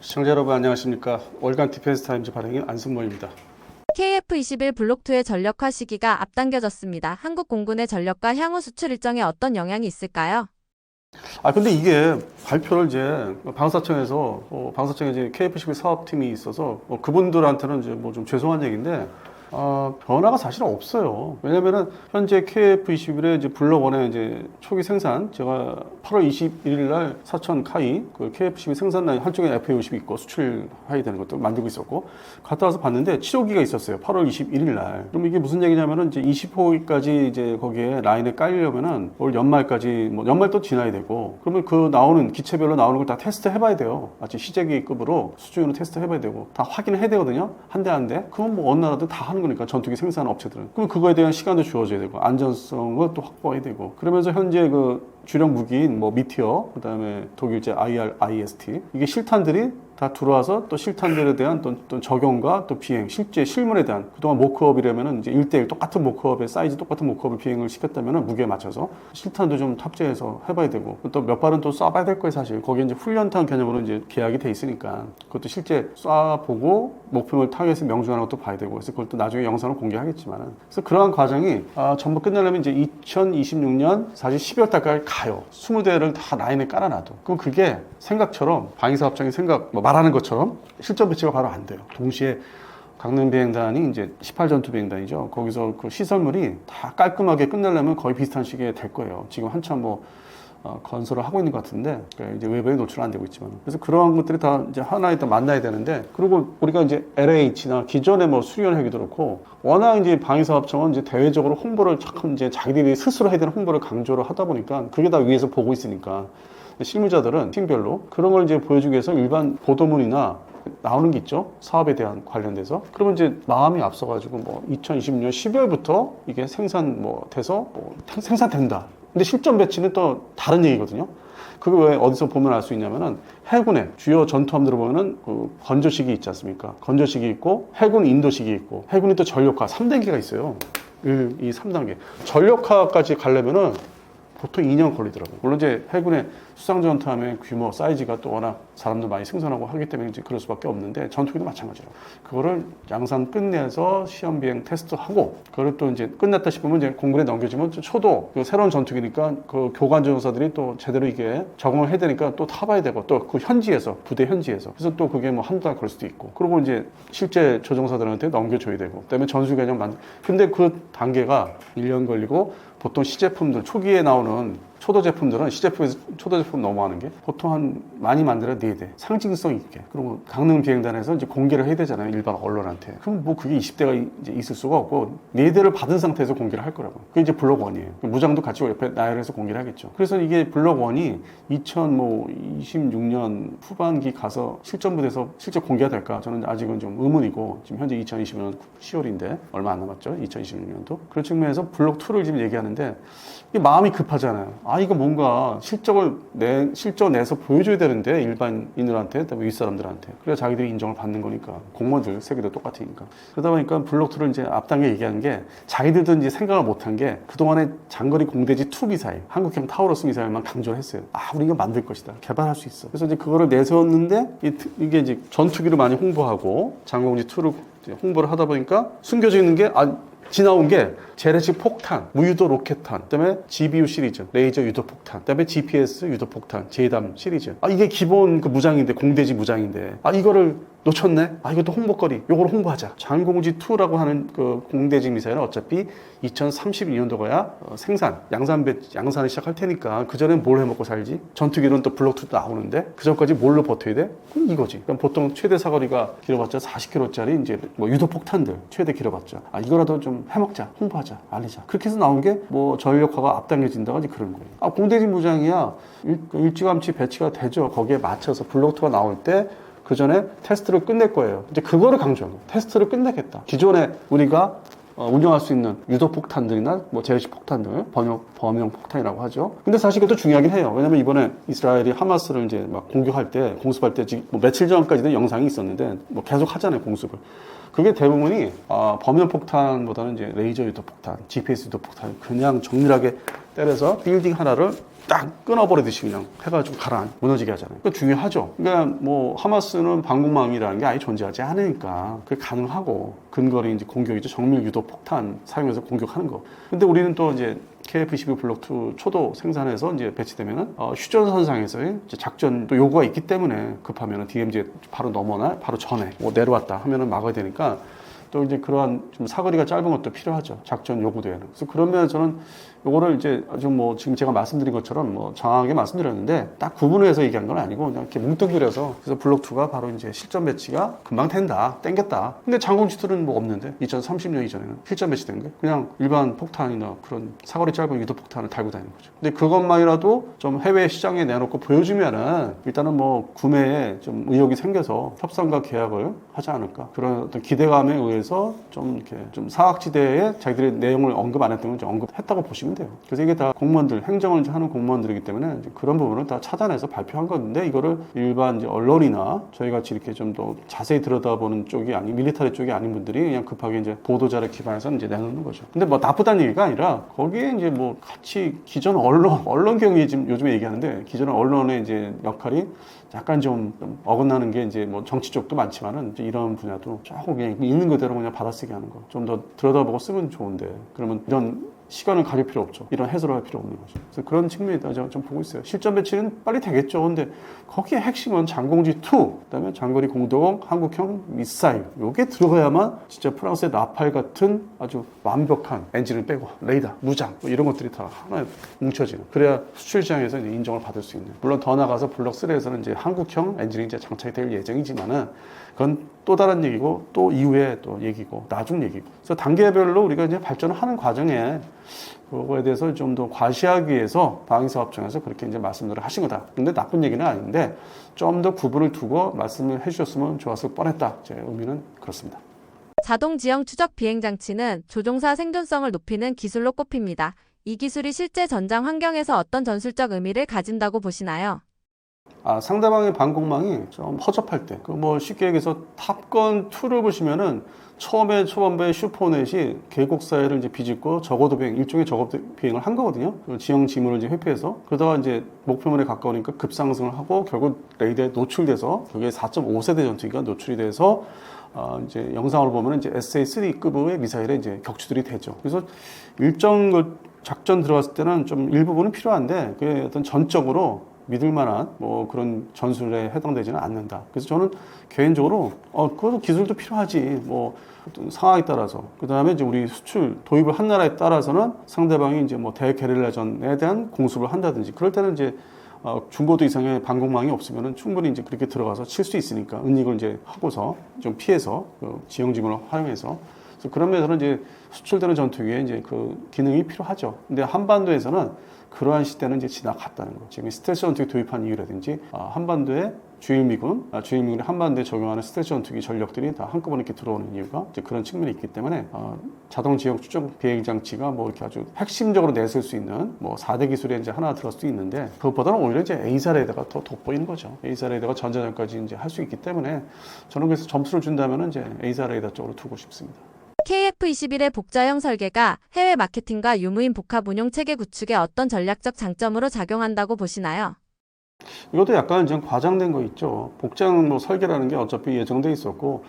시청자 여러분 안녕하십니까. 월간 디펜스 타임즈 발행인 안승모입니다. KF-21 블록2의 전력화 시기가 앞당겨졌습니다. 한국 공군의 전력과 향후 수출 일정에 어떤 영향이 있을까요? 근데 이게 발표를 이제 방사청에 이제 KF-21 사업팀이 있어서 그분들한테는 이제 뭐 좀 죄송한 얘기인데 변화가 사실은 없어요. 왜냐면은 현재 KF-21의 이제 블록 1의 이제 초기 생산, 제가 8월 21일 날 사천 카이 그 KF-21 생산 라인 한쪽에 FA50이 있고 수출해야 되는 것도 만들고 있었고 갔다 와서 봤는데 치료기가 있었어요. 8월 21일 날. 그럼 이게 무슨 얘기냐면은 이제 25일까지 이제 거기에 라인에 깔리려면은 올 연말까지 뭐 연말 또 지나야 되고 그러면 그 나오는 기체별로 나오는 걸 다 테스트 해봐야 돼요. 마치 시제기급으로 수준으로 테스트 해봐야 되고 다 확인을 해야 되거든요. 한 대 한 대. 그건 뭐 어느 나라든 다 하는 거니까 전투기 생산 업체들은. 그럼 그거에 대한 시간도 주어져야 되고 안전성을 또 확보해야 되고 그러면서 현재 그 주력 무기인 뭐 미티어 그다음에 독일제 IRIST 이게 실탄들이 다 들어와서 또 실탄들에 대한 또 적용과 또 비행 실제 실물에 대한 그동안 모크업이라면은 이제 1대1 똑같은 모크업의 사이즈 똑같은 모크업을 비행을 시켰다면은 무게에 맞춰서 실탄도 좀 탑재해서 해봐야 되고 또 몇 발은 또 쏴봐야 될 거예요. 사실 거기에 이제 훈련탄 개념으로 이제 계약이 돼 있으니까 그것도 실제 쏴보고 목표물 타겟을 명중하는 것도 봐야 되고 그래서 그걸 또 나중에 영상을 공개하겠지만은 그래서 그러한 과정이 전부 끝내려면 이제 2026년 사실 12월 달까지 가요. 20대를 다 라인에 깔아놔도 그럼 그게 생각처럼 방위사업장이 말하는 것처럼 실전 배치가 바로 안 돼요. 동시에 강릉 비행단이 이제 18전투 비행단이죠. 거기서 그 시설물이 다 깔끔하게 끝내려면 거의 비슷한 시기에 될 거예요. 지금 한참 건설을 하고 있는 것 같은데 이제 외부에 노출 안 되고 있지만 그래서 그러한 것들이 다 이제 하나에 또 만나야 되는데 그리고 우리가 이제 LH나 기존의 뭐 수리원 회기도 그렇고 워낙 이제 방위사업청은 이제 대외적으로 홍보를 참 이제 자기들이 스스로 해야 되는 홍보를 강조를 하다 보니까 그게 다 위에서 보고 있으니까 실무자들은 팀별로 그런 걸 이제 보여주기 위해서 일반 보도문이나 나오는 게 있죠. 사업에 대한 관련돼서. 그러면 이제 마음이 앞서가지고 2026년 12월부터 이게 돼서 생산된다. 근데 실전 배치는 또 다른 얘기거든요. 그게 왜 어디서 보면 알 수 있냐면은 해군의 주요 전투함들을 보면은 그 건조식이 있지 않습니까? 건조식이 있고 해군 인도식이 있고 해군이 또 전력화 3단계가 있어요. 이 3단계. 전력화까지 가려면은 보통 2년 걸리더라고요. 물론 이제 해군의 수상전투함의 규모, 사이즈가 또 워낙 사람도 많이 생산하고 하기 때문에 이제 그럴 수밖에 없는데 전투기도 마찬가지로. 그거를 양산 끝내서 시험 비행 테스트하고 그걸 또 이제 끝났다 싶으면 이제 공군에 넘겨주면 초도 그 새로운 전투기니까 그 교관 조종사들이 또 제대로 이게 적응을 해야 되니까 또 타봐야 되고 또 그 현지에서 부대 현지에서 그래서 또 그게 뭐 한두 달 걸 수도 있고 그리고 이제 실제 조종사들한테 넘겨줘야 되고 그다음에 전술 개념 근데 그 단계가 1년 걸리고 보통 시제품들 초기에 나오는 초도 제품들은 초도 제품 넘어가는 게 보통 많이 만들어 4대 상징성 있게 그리고 강릉 비행단에서 이제 공개를 해야 되잖아요. 일반 언론한테. 그럼 그게 20대가 이제 있을 수가 없고 4대를 받은 상태에서 공개를 할 거라고. 그게 이제 블록 1이에요. 무장도 같이 옆에 나열해서 공개를 하겠죠. 그래서 이게 블록 1이 2026년 후반기 가서 실전부대에서 실제 공개가 될까? 저는 아직은 좀 의문이고 지금 현재 2020년 10월인데 얼마 안 남았죠. 2026년도. 그런 측면에서 블록 2를 지금 얘기하는데 이게 마음이 급하잖아요. 이거 뭔가 실적을 내서 보여줘야 되는데 일반인들한테, 그다음에 윗사람들한테. 그래야 자기들이 인정을 받는 거니까. 공무원들 세계도 똑같으니까. 그러다 보니까 블록2를 이제 앞당겨 얘기하는 게 자기들도 이제 생각을 못한 게 그동안에 장거리 공대지 2 미사일, 한국형 타우러스 미사일만 강조를 했어요. 우리 이거 만들 것이다. 개발할 수 있어. 그래서 이제 그거를 내세웠는데 이게 이제 전투기를 많이 홍보하고 장공지 2를 홍보를 하다 보니까 숨겨져 있는 게 지나온 게 재래식 폭탄, 무유도 로켓탄, 그다음에 GBU 시리즈, 레이저 유도 폭탄, 그다음에 GPS 유도 폭탄, 제담 시리즈. 이게 기본 그 무장인데 공대지 무장인데 이거를 놓쳤네. 이것도 홍보거리. 요걸 홍보하자. 장공지 2라고 하는 그 공대지 미사일은 어차피 2032년도가야 양산을 시작할 테니까 그 전엔 뭘 해먹고 살지? 전투기는 또 블록 2도 나오는데 그 전까지 뭘로 버텨야 돼? 그럼 이거지. 그럼 보통 최대 사거리가 길어봤자 40km짜리 이제 유도 폭탄들 최대 길어봤자 이거라도 좀 해먹자, 홍보하자, 알리자. 그렇게 해서 나온 게 전력화가 앞당겨진다가 이제 그런 거예요. 공대지 무장이야 일찌감치 배치가 되죠. 거기에 맞춰서 블록 2가 나올 때 그 전에 테스트를 끝낼 거예요. 이제 그거를 강조하는 거예요. 테스트를 끝내겠다. 기존에 우리가 운영할 수 있는 유도 폭탄들이나 재래식 폭탄들, 범용 폭탄이라고 하죠. 근데 사실 그것도 중요하긴 해요. 왜냐면 이번에 이스라엘이 하마스를 이제 공격할 때, 공습할 때 지금 며칠 전까지도 영상이 있었는데 계속 하잖아요, 공습을. 그게 대부분이 범용 폭탄보다는 이제 레이저 유도 폭탄, GPS 유도 폭탄 그냥 정밀하게 때려서 빌딩 하나를 딱 끊어버리듯이 그냥 해가지고 무너지게 하잖아요. 그거 중요하죠. 그러니까 뭐 하마스는 방공망이라는 게 아예 존재하지 않으니까 그게 가능하고 근거리 이제 공격이죠. 정밀 유도 폭탄 사용해서 공격하는 거. 근데 우리는 또 이제 KF-22 블록 2 초도 생산해서 이제 배치되면은 휴전선상에서의 이제 작전 또 요구가 있기 때문에 급하면은 DMZ 바로 넘어나 바로 전에 뭐 내려왔다 하면은 막아야 되니까 또 이제 그러한 좀 사거리가 짧은 것도 필요하죠. 작전 요구도에는. 그래서 그런 면에서는 요거를 이제 아주 뭐 지금 제가 말씀드린 것처럼 뭐 정확하게 말씀드렸는데 딱 구분해서 얘기한 건 아니고 그냥 이렇게 뭉뚱그려서 그래서 블록 2가 바로 이제 실전 배치가 금방 된다, 땡겼다. 근데 장공지투는 뭐 없는데 2030년 이전에는 실전 배치된 게 그냥 일반 폭탄이나 그런 사거리 짧은 유도 폭탄을 달고 다니는 거죠. 근데 그것만이라도 좀 해외 시장에 내놓고 보여주면은 일단은 뭐 구매에 좀 의욕이 생겨서 협상과 계약을 하지 않을까 그런 어떤 기대감에 의해서 좀 이렇게 좀 사각지대에 자기들의 내용을 언급 안 했던 걸 좀 언급했다고 보시면 돼요. 그래서 이게 다 공무원들, 행정을 하는 공무원들이기 때문에 이제 그런 부분을 다 찾아내서 발표한 건데 이거를 일반 이제 언론이나 저희 같이 이렇게 좀 더 자세히 들여다보는 쪽이 아닌 밀리터리 쪽이 아닌 분들이 그냥 급하게 이제 보도자료 기반해서 이제 내놓는 거죠. 근데 뭐 나쁘다는 얘기가 아니라 거기에 이제 뭐 같이 기존 언론 경위 지금 요즘에 얘기하는데 기존 언론의 이제 역할이 약간 좀 어긋나는 게 이제 뭐 정치 쪽도 많지만은 이제 이런 분야도 조금 그냥 있는 그대로 그냥 받아쓰기 하는 거. 좀 더 들여다보고 쓰면 좋은데 그러면 이런 시간을 가릴 필요 없죠. 이런 해소를 할 필요 없는 거죠. 그래서 그런 측면이다 제가 좀 보고 있어요. 실전 배치는 빨리 되겠죠. 근데 거기에 핵심은 장공지 2, 그다음에 장거리 공동 한국형 미사일. 요게 들어가야만 진짜 프랑스의 나팔 같은 아주 완벽한 엔진을 빼고 레이더, 무장 뭐 이런 것들이 다 하나에 뭉쳐지는. 그래야 수출 시장에서 이제 인정을 받을 수 있는. 물론 더 나가서 블록 3에서는 이제 한국형 엔진이 이제 장착이 될 예정이지만은 그건 또 다른 얘기고 또 이후에 또 얘기고 나중 얘기고. 그래서 단계별로 우리가 이제 발전을 하는 과정에 그거에 대해서 좀 더 과시하기 위해서 방위사업청에서 그렇게 이제 말씀들을 하신 거다. 근데 나쁜 얘기는 아닌데 좀 더 구분을 두고 말씀을 해주셨으면 좋았을 뻔했다. 제 의미는 그렇습니다. 자동 지형 추적 비행 장치는 조종사 생존성을 높이는 기술로 꼽힙니다. 이 기술이 실제 전장 환경에서 어떤 전술적 의미를 가진다고 보시나요? 상대방의 방공망이 좀 허접할 때, 뭐 쉽게 얘기해서 탑건 2를 보시면은 초반부에 슈퍼넷이 계곡사이를 이제 비집고 저고도 비행, 일종의 저고도 비행을 한 거거든요. 지형 지물을 이제 회피해서. 그러다가 이제 목표물에 가까우니까 급상승을 하고 결국 레이더에 노출돼서 그게 4.5세대 전투기가 노출이 돼서 이제 영상을 보면 이제 SA3급의 미사일에 이제 격추들이 되죠. 그래서 일정 그 작전 들어갔을 때는 좀 일부분은 필요한데 그게 어떤 전적으로 믿을 만한 뭐 그런 전술에 해당되지는 않는다. 그래서 저는 개인적으로 그것도 기술도 필요하지. 뭐 어떤 상황에 따라서. 그다음에 이제 우리 수출 도입을 한 나라에 따라서는 상대방이 이제 뭐 대게릴라전에 대한 공습을 한다든지 그럴 때는 이제 중고도 이상의 방공망이 없으면은 충분히 이제 그렇게 들어가서 칠 수 있으니까 은닉을 이제 하고서 좀 피해서 그 지형지물을 활용해서 그런 면에서는 이제 수출되는 전투기에 이제 그 기능이 필요하죠. 근데 한반도에서는 그러한 시대는 이제 지나갔다는 거. 지금 스텔스 전투기 도입한 이유라든지 한반도에 주일미군이 한반도에 적용하는 스텔스 전투기 전력들이 다 한꺼번에 이렇게 들어오는 이유가 이제 그런 측면이 있기 때문에 자동 지형 추적 비행 장치가 뭐 이렇게 아주 핵심적으로 내세울 수 있는 뭐 4대 기술에 이제 하나 들어갈 수 있는데 그것보다는 오히려 이제 에이사 레이더가 더 돋보이는 거죠. 에이사 레이더가 전자전까지 이제 할 수 있기 때문에 저는 그래서 점수를 준다면은 이제 에이사 레이더 쪽으로 두고 싶습니다. KF-21의 복자형 설계가 해외 마케팅과 유무인 복합 운용 체계 구축에 어떤 전략적 장점으로 작용한다고 보시나요? 이것도 약간 좀 과장된 거 있죠. 복장 뭐 설계라는 게 어차피 예정돼 있었고,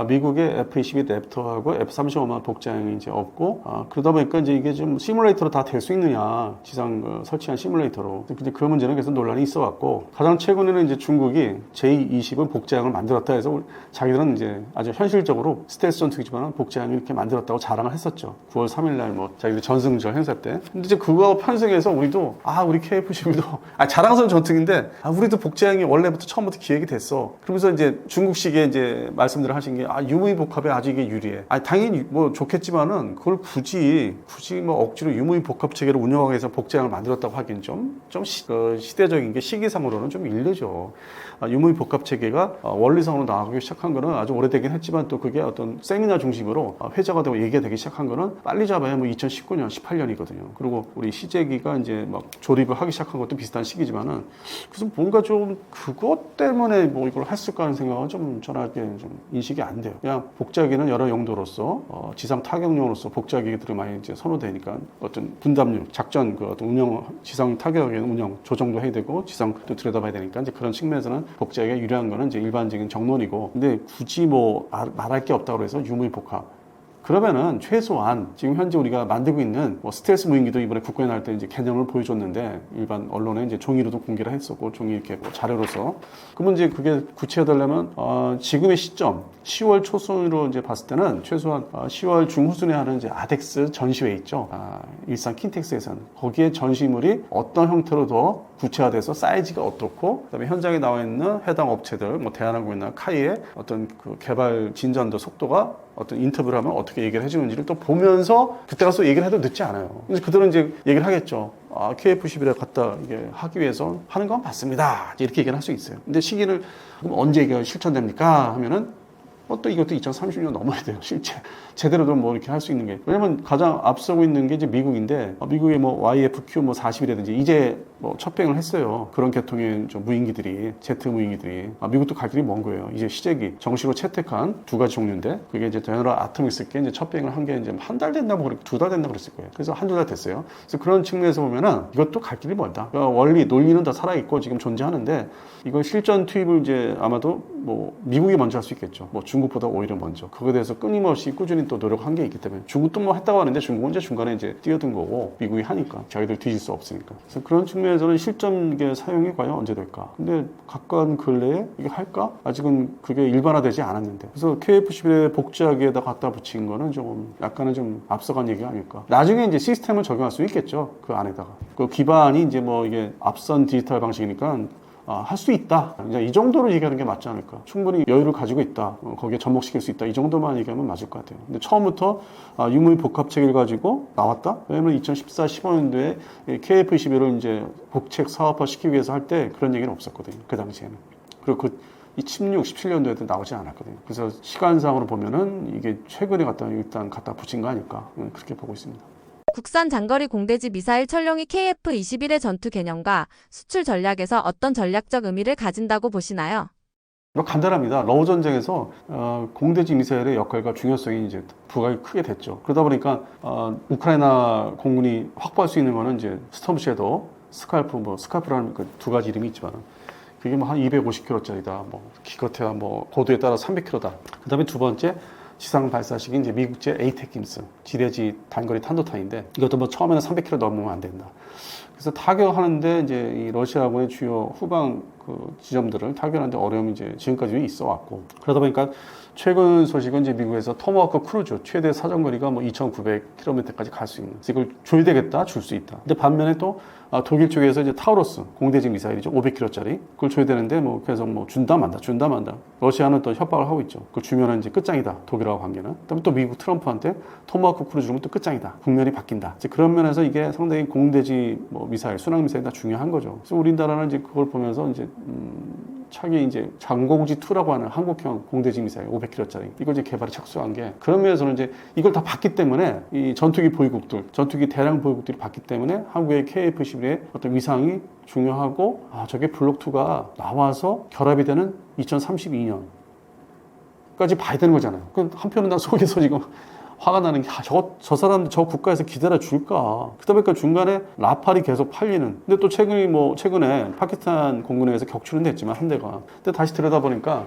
미국의 F-22 랩터하고 F-35만 복장이 이제 없고, 그러다 보니까 이제 이게 좀 시뮬레이터로 다 될 수 있느냐, 지상 설치한 시뮬레이터로. 근데 그 문제는 계속 논란이 있어 왔고, 가장 최근에는 이제 중국이 J-20은 복장을 만들었다 해서 자기들은 이제 아주 현실적으로 스텔스 전투기지만 복장을 이렇게 만들었다고 자랑을 했었죠. 9월 3일날 뭐 자기들 전승절 행사 때. 근데 이제 그거 편승해서 우리도, 우리 KF-22도, 자랑스러운 전투기인데, 우리도 복장이 원래부터 처음부터 기획이 됐어. 그러면서 이제 중국식의 이제 말씀들을 하신 게 유무인 복합에 아주 이게 유리해. 당연히 뭐 좋겠지만은 그걸 굳이 뭐 억지로 유무인 복합 체계를 운영하기 위해서 복장을 만들었다고 하긴 좀 시대적인 게 시기상으로는 좀 일르죠. 유무인 복합 체계가 원리상으로 나가기 시작한 거는 아주 오래되긴 했지만 또 그게 어떤 세미나 중심으로 회자가 되고 얘기가 되기 시작한 거는 빨리 잡아야 뭐 2019년, 18년이거든요. 그리고 우리 시제기가 이제 막 조립을 하기 시작한 것도 비슷한 시기지만은 그래서 뭔가 좀 그것 때문에 뭐 이걸 했을까 하는 생각은 좀 전하게 좀 인식이 인식이 안 돼요. 그냥 복제하기는 여러 용도로서 지상 타격용으로서 복제하기들이 많이 이제 선호되니까 어떤 분담률, 작전 그 어떤 운영, 지상 타격의 운영 조정도 해야 되고 지상도 들여다봐야 되니까 이제 그런 측면에서는 복제하기가 유리한 거는 이제 일반적인 정론이고, 근데 굳이 뭐 말할 게 없다고 해서 유무복합. 그러면은 최소한 지금 현재 우리가 만들고 있는 뭐 스텔스 무인기도 이번에 국고에 나올 때 이제 개념을 보여줬는데 일반 언론에 이제 종이로도 공개를 했었고 종이 이렇게 뭐 자료로서. 그러면 이제 그게 구체화되려면 지금의 시점 10월 초순으로 이제 봤을 때는 최소한 10월 중후순에 하는 이제 아덱스 전시회 있죠. 일산 킨텍스에서는 거기에 전시물이 어떤 형태로 더 구체화돼서 사이즈가 어떻고, 그다음에 현장에 나와 있는 해당 업체들, 뭐 대한항공이나 카이의 어떤 그 개발 진전도 속도가 어떤 인터뷰를 하면 어떻게 얘기를 해주는지를 또 보면서 그때 가서 얘기를 해도 늦지 않아요. 그래서 그들은 이제 얘기를 하겠죠. KF-11에 갖다 이게 하기 위해서 하는 건 맞습니다. 이렇게 얘기를 할 수 있어요. 근데 시기를 그럼 언제 이게 실천됩니까? 하면은 또 이것도 2030년 넘어야 돼요. 실제 제대로도 뭐 이렇게 할 수 있는 게. 왜냐면 가장 앞서고 있는 게 이제 미국인데, 미국의 뭐 YFQ 뭐 40이라든지 이제 뭐 첫 병을 했어요. 그런 계통의 좀 무인기들이, 제트 무인기들이. 미국도 갈 길이 먼 거예요. 이제 시제기 정식으로 채택한 두 가지 종류인데, 그게 이제 제너럴 아토믹스께 이제 첫 병을 한 게 이제 한 달 됐나 뭐 두 달 됐나 그랬을 거예요. 그래서 한두 달 됐어요. 그래서 그런 측면에서 보면은 이것도 갈 길이 멀다. 그러니까 원리 논리는 다 살아 있고 지금 존재하는데, 이거 실전 투입을 이제 아마도 뭐 미국이 먼저 할 수 있겠죠. 뭐 중국보다 오히려 먼저. 그거에 대해서 끊임없이 꾸준히 또 노력한 게 있기 때문에. 중국도 뭐 했다고 하는데 중국은 이제 중간에 이제 뛰어든 거고 미국이 하니까 자기들 뒤질 수 없으니까. 그래서 그런 측면에서는 실전 이게 사용이 과연 언제 될까? 근데 가까운 근래에 이게 할까? 아직은 그게 일반화되지 않았는데. 그래서 KF-11의 복제하기에다 갖다 붙인 거는 조금 약간은 좀 앞서간 얘기가 아닐까. 나중에 이제 시스템을 적용할 수 있겠죠. 그 안에다가. 그 기반이 이제 뭐 이게 앞선 디지털 방식이니까 할 수 있다. 이제 이 정도로 얘기하는 게 맞지 않을까. 충분히 여유를 가지고 있다. 거기에 접목시킬 수 있다. 이 정도만 얘기하면 맞을 것 같아요. 근데 처음부터 유무복합체계를 가지고 나왔다? 왜냐면 2014, 15년도에 KF-21을 이제 복책 사업화 시키기 위해서 할 때 그런 얘기는 없었거든요. 그 당시에는. 그리고 이 16, 17년도에도 나오지 않았거든요. 그래서 시간상으로 보면은 이게 최근에 일단 갖다 붙인 거 아닐까. 그렇게 보고 있습니다. 국산 장거리 공대지 미사일 철룡이 KF-21의 전투 개념과 수출 전략에서 어떤 전략적 의미를 가진다고 보시나요? 간단합니다. 러우 전쟁에서 공대지 미사일의 역할과 중요성이 이제 부각이 크게 됐죠. 그러다 보니까 우크라이나 공군이 확보할 수 있는 거는 이제 스톰 섀도우, 스칼프라는 그 두 가지 이름이 있지만 그게 뭐 한 250km짜리다. 뭐 기껏해야 뭐 고도에 따라 300km다. 그다음에 두 번째 지상 발사식이 이제 미국제 에이테킴스 지대지 단거리 탄도탄인데 이것도 뭐 처음에는 300km 넘으면 안 된다. 그래서 타격하는데 이제 이 러시아군의 주요 후방 그 지점들을 타격하는데 어려움이 이제 지금까지 있어 왔고, 그러다 보니까 최근 소식은 이제 미국에서 토마호크 크루즈 최대 사정거리가 뭐 2,900km까지 갈 수 있는, 이걸 줘야 되겠다, 줄 수 있다. 근데 반면에 또 독일 쪽에서 이제 타우러스 공대지 미사일이죠, 500km짜리 그걸 줘야 되는데 뭐 계속 뭐 준다 만다. 러시아는 또 협박을 하고 있죠. 그걸 주면은 이제 끝장이다, 독일하고 관계는. 그다음에 또 미국 트럼프한테 토마호크 크루즈 주면 또 끝장이다, 국면이 바뀐다. 이제 그런 면에서 이게 상당히 공대지 뭐 미사일, 순항 미사일 다 중요한 거죠. 그래서 우리나라는 이제 그걸 보면서 이제 차기 이제 장공지2라고 하는 한국형 공대지 미사일 500km짜리 이걸 이제 개발에 착수한 게, 그런 면에서는 이제 이걸 다 봤기 때문에 이 전투기 보유국들, 전투기 대량 보유국들이 봤기 때문에 한국의 KF-11의 어떤 위상이 중요하고, 저게 블록2가 나와서 결합이 되는 2032년까지 봐야 되는 거잖아요. 그 한편은 난 속에서 지금 화가 나는 게 저 사람들 저 국가에서 기다려 줄까? 그러다 보니까 중간에 라팔이 계속 팔리는. 근데 또 최근에 파키스탄 공군에서 격추는 됐지만 한 대가. 근데 다시 들여다 보니까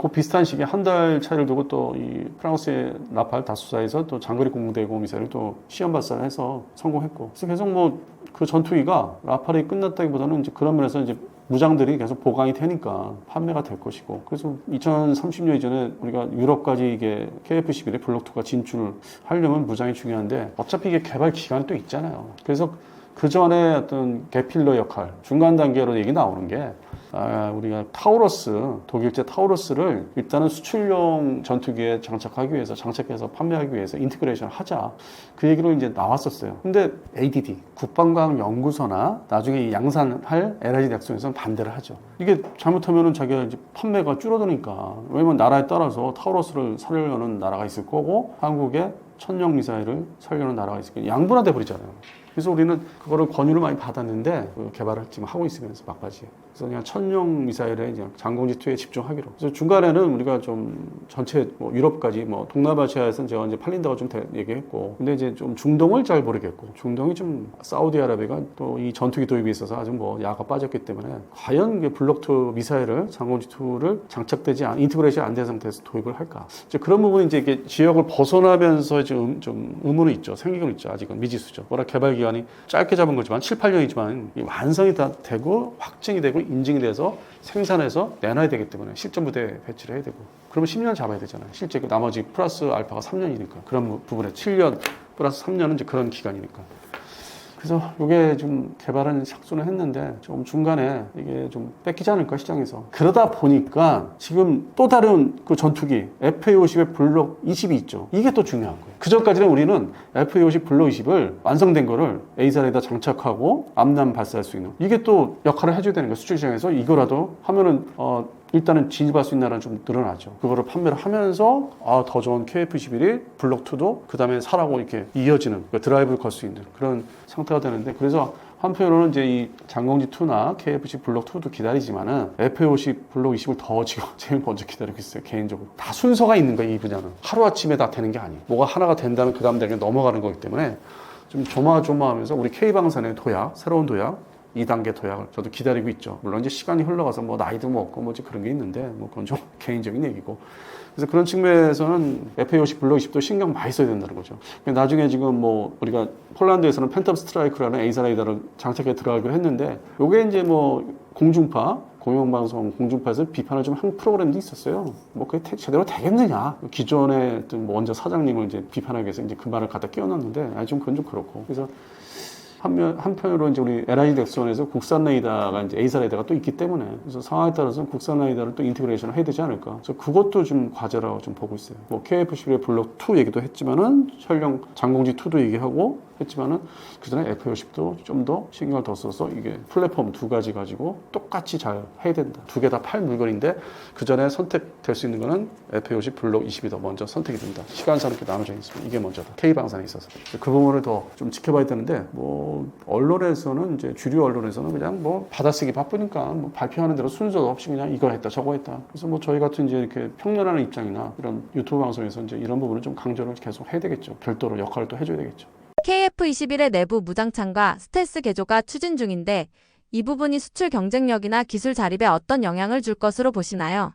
그 비슷한 시기에 한 달 차이를 두고 또 이 프랑스의 라팔 다수사에서 또 장거리 공대공 미사일을 또 시험 발사를 해서 성공했고. 그래서 계속 뭐 그 전투기가 라팔이 끝났다기보다는 이제 그런 면에서 이제 무장들이 계속 보강이 되니까 판매가 될 것이고, 그래서 2030년 이전에 우리가 유럽까지 이게 KF-11의 블록2가 진출을 하려면 무장이 중요한데 어차피 이게 개발 기간이 또 있잖아요. 그래서 그 전에 어떤 개필러 역할, 중간 단계로 얘기 나오는 게 우리가 독일제 타우러스를 일단은 수출용 전투기에 장착해서 판매하기 위해서 인티그레이션 하자. 그 얘기로 이제 나왔었어요. 근데 ADD, 국방과학연구소나 나중에 양산할 LIG 넥슨에서는 반대를 하죠. 이게 잘못하면은 자기가 이제 판매가 줄어드니까. 왜냐면 나라에 따라서 타우러스를 사려는 나라가 있을 거고, 한국에 천령 미사일을 살려는 나라가 있을 거고, 양분화돼 버리잖아요. 그래서 우리는 그거를 권유를 많이 받았는데 그 개발을 지금 하고 있으면서 막바지에. 그래서 그냥 천령 미사일에 이제 장공지2에 집중하기로. 그래서 중간에는 우리가 좀 전체 뭐 유럽까지 뭐 동남아시아에서는 제가 이제 팔린다고 좀 얘기했고, 근데 이제 좀 중동을 잘 모르겠고, 중동이 좀 사우디아라비아가 또 이 전투기 도입이 있어서 아주 뭐 야가 빠졌기 때문에 과연 이게 블록2 미사일을 장공지2를 인티그레이션 안 된 상태에서 도입을 할까? 이제 그런 부분이 이제 이게 지역을 벗어나면서 지금 좀 의문은 있죠. 생기고 있죠. 아직은 미지수죠. 워낙 개발 기간이 짧게 잡은 거지만 7, 8년이지만 완성이 다 되고 확증이 되고 인증이 돼서 생산해서 내놔야 되기 때문에 실전 부대 배치를 해야 되고, 그러면 10년 잡아야 되잖아요. 실제 그 나머지 플러스 알파가 3년이니까 그런 부분에 7년 플러스 3년은 이제 그런 기간이니까. 그래서 이게 좀 개발은 착수는 했는데 좀 중간에 이게 좀 뺏기지 않을까 시장에서. 그러다 보니까 지금 또 다른 그 전투기 FA-50의 블록 20이 있죠. 이게 또 중요한 거예요. 그 전까지는 우리는 FA-50 블록 20을 완성된 거를 A사에다 장착하고 암남 발사할 수 있는, 이게 또 역할을 해줘야 되는 거예요. 수출 시장에서 이거라도 하면은 일단은 진입할 수 있는 나라는 좀 늘어나죠. 그거를 판매를 하면서 더 좋은 KF-21이 블록2도 그 다음에 사라고 이렇게 이어지는, 그러니까 드라이브를 걸 수 있는 그런 상태가 되는데, 그래서 한편으로는 이제 이 장공지2나 KF-10 블록2도 기다리지만은 FA-50 블록 20을 더 지금 제일 먼저 기다리고 있어요. 개인적으로. 다 순서가 있는 거예요. 이 분야는. 하루아침에 다 되는 게 아니에요. 뭐가 하나가 된다면 그 다음 단계 넘어가는 거기 때문에 좀 조마조마하면서 우리 K방산의 도약, 새로운 도약, 2단계 도약을 저도 기다리고 있죠. 물론 이제 시간이 흘러가서 뭐 나이도 먹고 뭐 그런 게 있는데 뭐 그건 좀 개인적인 얘기고. 그래서 그런 측면에서는 FA-50 블록 20도 신경 많이 써야 된다는 거죠. 나중에 지금 뭐 우리가 폴란드에서는 팬텀 스트라이크라는 에이사 레이더를 장착해 들어가기로 했는데, 요게 이제 뭐 공중파, 공영방송 공중파에서 비판을 좀 한 프로그램도 있었어요. 뭐 그게 제대로 되겠느냐. 기존의 어떤 뭐 원자 사장님을 이제 비판하기 위해서 이제 그 말을 갖다 끼워놨는데, 좀 그건 좀 그렇고. 그래서 한편으로 이제 우리 LIG 넥슨에서 국산 레이더가 이제 A사 레이더가 또 있기 때문에, 그래서 상황에 따라서는 국산 레이더를 또 인티그레이션을 해야 되지 않을까. 그래서 그것도 좀 과제라고 좀 보고 있어요. 뭐 KF-11의 블록 2 얘기도 했지만은 현령 장공지 2도 얘기하고 했지만은 그 전에 FA-50도 좀 더 신경을 더 써서 이게 플랫폼 두 가지 가지고 똑같이 잘 해야 된다. 두 개 다 팔 물건인데 그 전에 선택될 수 있는 거는 FA-50 블록 20이 더 먼저 선택이 된다. 시간상 이렇게 나눠져 있습니다. 이게 먼저다. K방산에 있어서. 그 부분을 더 좀 지켜봐야 되는데, 뭐 언론에서는 이제 주류 언론에서는 그냥 뭐 받아쓰기 바쁘니까 뭐 발표하는 대로 순서도 없이 그냥 이거 했다 저거 했다. 그래서 뭐 저희 같은 이제 이렇게 평론하는 입장이나 이런 유튜브 방송에서 이제 이런 부분을 좀 강조를 계속 해야 되겠죠. 별도로 역할을 또 해줘야 되겠죠. KF-21의 내부 무장창과 스텔스 개조가 추진 중인데, 이 부분이 수출 경쟁력이나 기술 자립에 어떤 영향을 줄 것으로 보시나요?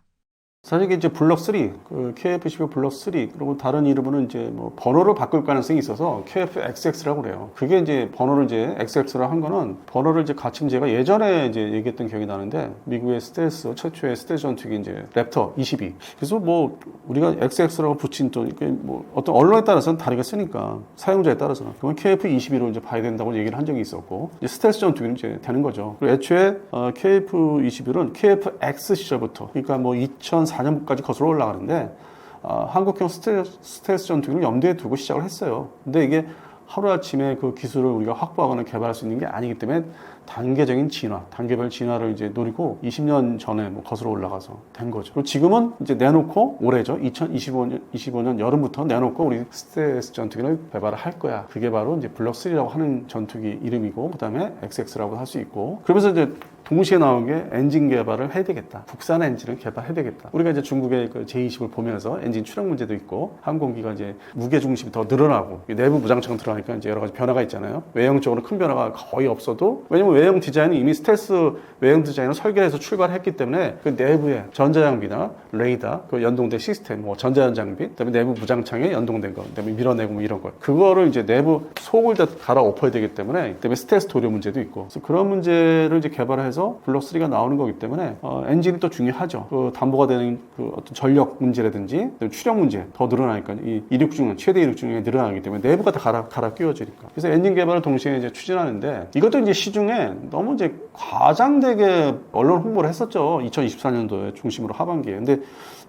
사실 이게 이제 블록 3, 그 KF-15 블록 3, 그리고 다른 이름으로는 이제 뭐 번호를 바꿀 가능성이 있어서 KF-XX라고 그래요. 그게 이제 번호를 이제 XX로 한 거는, 번호를 이제 같이 제가 예전에 이제 얘기했던 기억이 나는데, 미국의 스텔스, 최초의 스텔스 전투기 이제 랩터 22. 그래서 뭐 우리가 XX라고 붙인 또 이게 뭐 어떤 언론에 따라서는 다르게 쓰니까, 사용자에 따라서는. 그건 KF-22로 이제 봐야 된다고 얘기를 한 적이 있었고, 이제 스텔스 전투기는 이제 되는 거죠. 그리고 애초에 KF-21은 KF-X 시절부터, 그러니까 뭐 2004년까지 거슬러 올라가는데, 한국형 스텔스 전투기를 염두에 두고 시작을 했어요. 근데 이게 하루아침에 그 기술을 우리가 확보하거나 개발할 수 있는 게 아니기 때문에 단계적인 진화, 단계별 진화를 이제 노리고 20년 전에 뭐 거슬러 올라가서 된 거죠. 그리고 지금은 이제 내놓고, 올해죠. 2025년 여름부터 내놓고 우리 스텔스 전투기를 개발을 할 거야. 그게 바로 이제 블록 3라고 하는 전투기 이름이고, 그 다음에 XX라고 할 수 있고, 그러면서 이제 동시에 나온 게 엔진 개발을 해야 되겠다. 국산 엔진을 개발해야 되겠다. 우리가 이제 중국의 그 J20을 보면서 엔진 추락 문제도 있고, 항공기가 이제 무게 중심이 더 늘어나고, 내부 무장창 들어가니까 이제 여러 가지 변화가 있잖아요. 외형적으로 큰 변화가 거의 없어도, 왜냐면 외형 디자인은 이미 스텔스 외형 디자인을 설계해서 출발했기 때문에 그 내부에 전자장비나 레이더, 그 연동된 시스템, 뭐 전자전 장비, 그다음에 내부 무장창에 연동된 거, 그다음에 밀어내고 뭐 이런 거, 그거를 이제 내부 속을 다 갈아 엎어야 되기 때문에, 그다음에 스텔스 도료 문제도 있고, 그래서 그런 문제를 이제 개발해서 블록 3가 나오는 거기 때문에 엔진이 또 중요하죠. 그 담보가 되는 그 어떤 전력 문제라든지 추력 문제 더 늘어나니까, 이 이륙중은 최대 이륙중에 늘어나기 때문에 내부가 다 갈아 끼워지니까. 그래서 엔진 개발을 동시에 이제 추진하는데, 이것도 이제 시중에 너무 이제 과장되게 언론 홍보를 했었죠. 2024년도에 중심으로 하반기에. 근데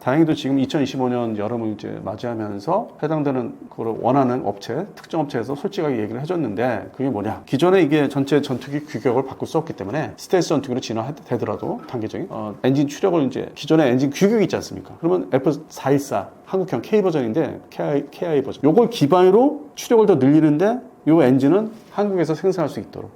다행히도 지금 2025년 여름을 이제 맞이하면서 해당되는 그걸 원하는 업체, 특정 업체에서 솔직하게 얘기를 해줬는데, 그게 뭐냐. 기존에 이게 전체 전투기 규격을 바꿀 수 없기 때문에 스텔스 전투기로 진화되더라도 단계적인 엔진 추력을, 이제 기존에 엔진 규격이 있지 않습니까? 그러면 F414 한국형 K 버전인데 KI 버전. 요걸 기반으로 추력을 더 늘리는데 요 엔진은 한국에서 생산할 수 있도록.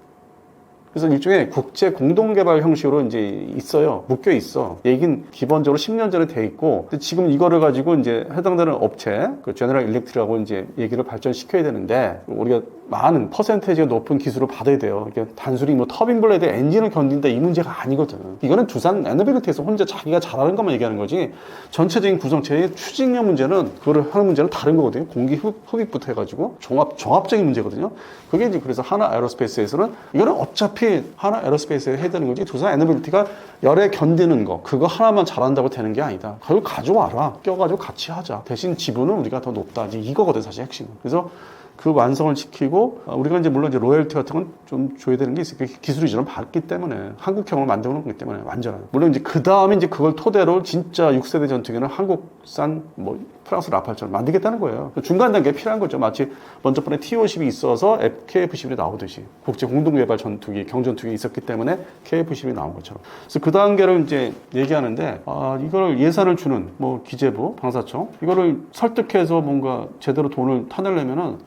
그래서 일종의 국제 공동개발 형식으로 이제 있어요. 묶여 있어. 얘긴 기본적으로 10년 전에 돼 있고, 근데 지금 이거를 가지고 이제 해당되는 업체, 그 제너럴 일렉트릭하고 이제 얘기를 발전시켜야 되는데, 우리가 많은 퍼센테이지가 높은 기술을 받아야 돼요. 이게 단순히 뭐 터빈 블레이드 엔진을 견딘다 이 문제가 아니거든. 이거는 두산 에너빌리티에서 혼자 자기가 잘하는 것만 얘기하는 거지, 전체적인 구성체의 추진력 문제는, 그거를 하는 문제는 다른 거거든요. 공기 흡입부터 해가지고 종합적인 문제거든요. 그게 이제 그래서 하나 에어로스페이스에서는 이거는 어차피 하나 에어로스페이스에 해야 되는 거지, 두산 에너빌리티가 열에 견디는 거 그거 하나만 잘한다고 되는 게 아니다. 그걸 가져와라. 껴가지고 같이 하자. 대신 지분은 우리가 더 높다. 이거거든 사실 핵심은. 그래서 그 완성을 시키고, 우리가 이제 물론 이제 로열티 같은 건 좀 줘야 되는 게 있어요. 기술이 좀 밝기 때문에, 한국형을 만들어 놓은 거기 때문에 완전한. 물론 이제 그 다음에 이제 그걸 토대로 진짜 6세대 전투기는 한국산 뭐 프랑스 라팔처럼 만들겠다는 거예요. 그 중간 단계에 필요한 거죠. 마치 먼저 번에 T-50이 있어서 KF-11이 나오듯이 국제 공동개발 전투기, 경전투기 있었기 때문에 KF-11이 나온 것처럼. 그래서 그 단계를 이제 얘기하는데, 이걸 예산을 주는 뭐 기재부, 방사청 이거를 설득해서 뭔가 제대로 돈을 타내려면은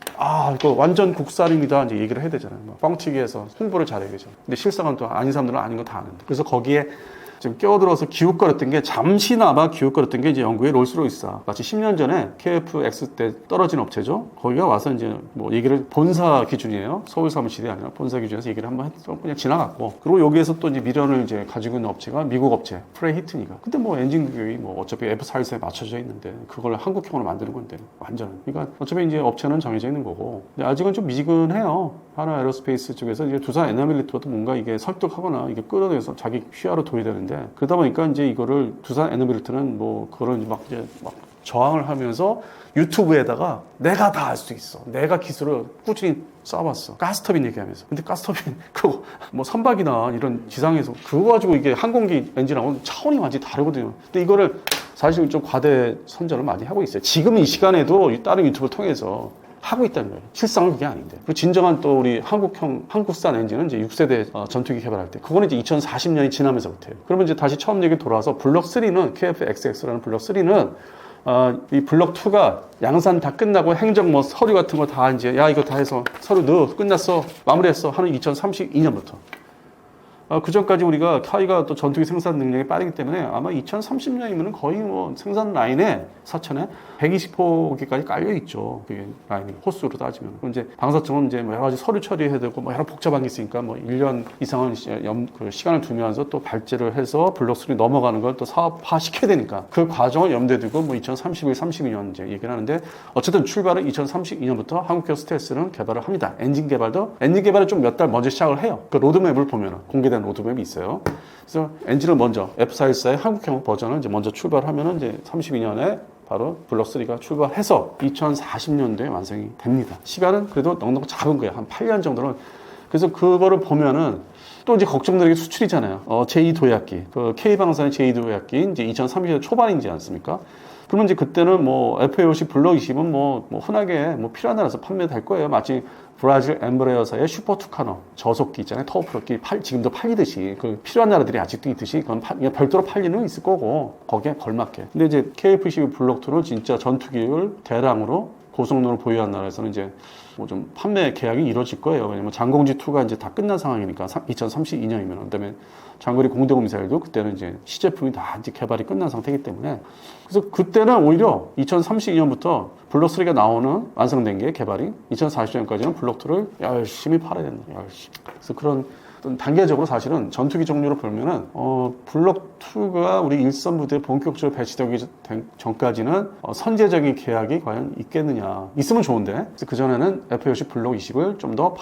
이거 완전 국산입니다 이제 얘기를 해야 되잖아요. 뭐 뻥튀기해서 홍보를 잘해야 되죠. 근데 실상은 또 아닌 사람들은 아닌 거 다 아는데. 그래서 거기에 지금 끼어들어서 기웃거렸던 게, 잠시나마 기웃거렸던 게 이제 영국의 롤스로이스야. 마치 10년 전에 KF-X 때 떨어진 업체죠. 거기가 와서 이제 뭐 얘기를, 본사 기준이에요. 서울 사무실이 아니라 본사 기준에서 얘기를 한번 했어. 그냥 지나갔고. 그리고 여기에서 또 이제 미련을 이제 가지고 있는 업체가 미국 업체 프레히트니까. 근데 뭐 엔진 규격이 뭐 어차피 F414에 맞춰져 있는데 그걸 한국형으로 만드는 건데 완전. 그러니까 어차피 이제 업체는 정해져 있는 거고. 근데 아직은 좀 미지근해요. 하나 에어로스페이스 쪽에서 이제 두산 에너빌리티도 뭔가 이게 설득하거나 이게 끌어내서 자기 휘하로 둬야 되는데, 그러다 보니까 이제 이거를 두산 에너빌리티는 뭐 그런 막 저항을 하면서 유튜브에다가 내가 다 할 수 있어. 내가 기술을 꾸준히 쌓아봤어. 가스터빈 얘기하면서. 근데 가스터빈 그거 뭐 선박이나 이런 지상에서 그거 가지고 이게 항공기 엔진하고는 차원이 완전히 다르거든요. 근데 이거를 사실 좀 과대 선전을 많이 하고 있어요. 지금 이 시간에도 다른 유튜브를 통해서 하고 있다는 거예요. 실상은 그게 아닌데. 그리고 진정한 또 우리 한국산 엔진은 이제 6세대 전투기 개발할 때, 그거는 이제 2040년이 지나면서부터예요. 그러면 이제 다시 처음 얘기 돌아와서 블록 3는 KF-XX라는 블록 3는 이 블록 2가 양산 다 끝나고 행정 뭐 서류 같은 거 다 이제 이거 다 해서 서류 넣어 끝났어 마무리했어 하는 2032년부터. 그 전까지 우리가 타이가 또 전투기 생산 능력이 빠르기 때문에 아마 2030년이면 거의 뭐 생산 라인에 사천에 120호기까지 깔려 있죠. 그게 라인이 호수로 따지면. 그럼 이제 방사청은 이제 뭐 여러 가지 서류 처리해야 되고 뭐 여러 복잡한 게 있으니까 뭐 1년 이상은 그 시간을 두면서 또 발제를 해서 블록 3 넘어가는 걸 또 사업화 시켜야 되니까 그 과정을 염두에 두고 뭐 2031, 32년 이제 얘기를 하는데, 어쨌든 출발은 2032년부터 한국형 스텔스는 개발을 합니다. 엔진 개발을 좀 몇 달 먼저 시작을 해요. 그 로드맵을 보면은 공개된 로드맵이 있어요. 그래서 엔진을 먼저 F414의 한국형 버전을 이제 먼저 출발하면은 이제 32년에 바로 블록 3가 출발해서 2040년도에 완성이 됩니다. 시간은 그래도 넉넉 잡은 거예요. 한 8년 정도는. 그래서 그거를 보면은 또 이제 걱정되는 게 수출이잖아요. 제2도약기, 그 K방산의 제2도약기 이제 2030년 초반이지 않습니까? 그러면 이제 그때는 뭐 FA50 블록 20은 뭐 흔하게 뭐 필요한 나라에서 판매될 거예요. 마치 브라질 엠브레어사의 슈퍼투카너 저속기 있잖아요. 터프로기 지금도 팔리듯이 그 필요한 나라들이 아직도 있듯이 그건 별도로 팔리는 있을 거고 거기에 걸맞게. 근데 이제 KF-12 블록 2는 진짜 전투기를 대량으로 고성능을 보유한 나라에서는 이제 뭐 좀 판매 계약이 이루어질 거예요. 왜냐면 장공지 2가 이제 다 끝난 상황이니까 2032년이면. 그다음에 장거리 공대공 미사일도 그때는 이제 시제품이 다 이제 개발이 끝난 상태이기 때문에, 그래서 그때는 오히려 2032년부터 블록 3가 나오는 완성된 게 개발이 2040년까지는 블록 2를 열심히 팔아야 된다. 열심히. 그래서 그런 단계적으로 사실은 전투기 종류로 보면은 블록 2가 우리 일선 부대에 본격적으로 배치되기 전까지는 선제적인 계약이 과연 있겠느냐. 있으면 좋은데. 그래서 그 전에는 FA50 블록 20을 좀 더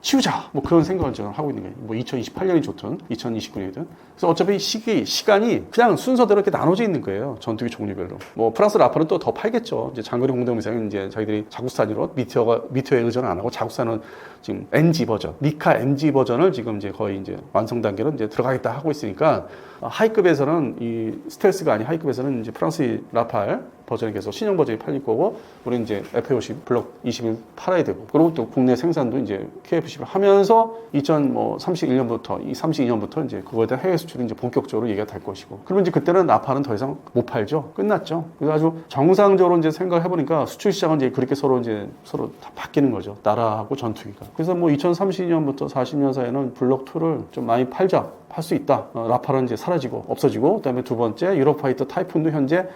치우자. 뭐 그런 생각을 저는 하고 있는 거예요. 뭐 2028년이 좋든 2029년이든. 그래서 어차피 시간이 그냥 순서대로 이렇게 나눠져 있는 거예요. 전투기 종류별로. 뭐 프랑스 라팔은 또 더 팔겠죠. 이제 장거리 공대공 미사일은 이제 자기들이 자국산으로 미티어에 의존 안 하고 자국산은 지금 MG 버전, 미카 MG 버전을 지금 이제 거의 이제 완성 단계로 이제 들어가겠다 하고 있으니까, 하이급에서는 이 스텔스가 아닌 하이급에서는 이제 프랑스 라팔 버전이 계속 신형 버전이 팔릴 거고, 우리 이제 FA50 블록 20을 팔아야 되고, 그리고 또 국내 생산도 이제 KF10을 하면서 2031년부터, 32년부터 이제 그거에 대한 해외 수출이 이제 본격적으로 얘기가 될 것이고, 그러면 이제 그때는 나파는 더 이상 못 팔죠. 끝났죠. 그래서 아주 정상적으로 이제 생각을 해보니까 수출 시장은 이제 그렇게 서로 다 바뀌는 거죠. 나라하고 전투기가. 그래서 뭐 2030년부터 40년 사이에는 블록 2를 좀 많이 팔자. 할 수 있다. 라팔은 이제 사라지고 없어지고, 그다음에 두 번째 유로파이터 타이푼도 현재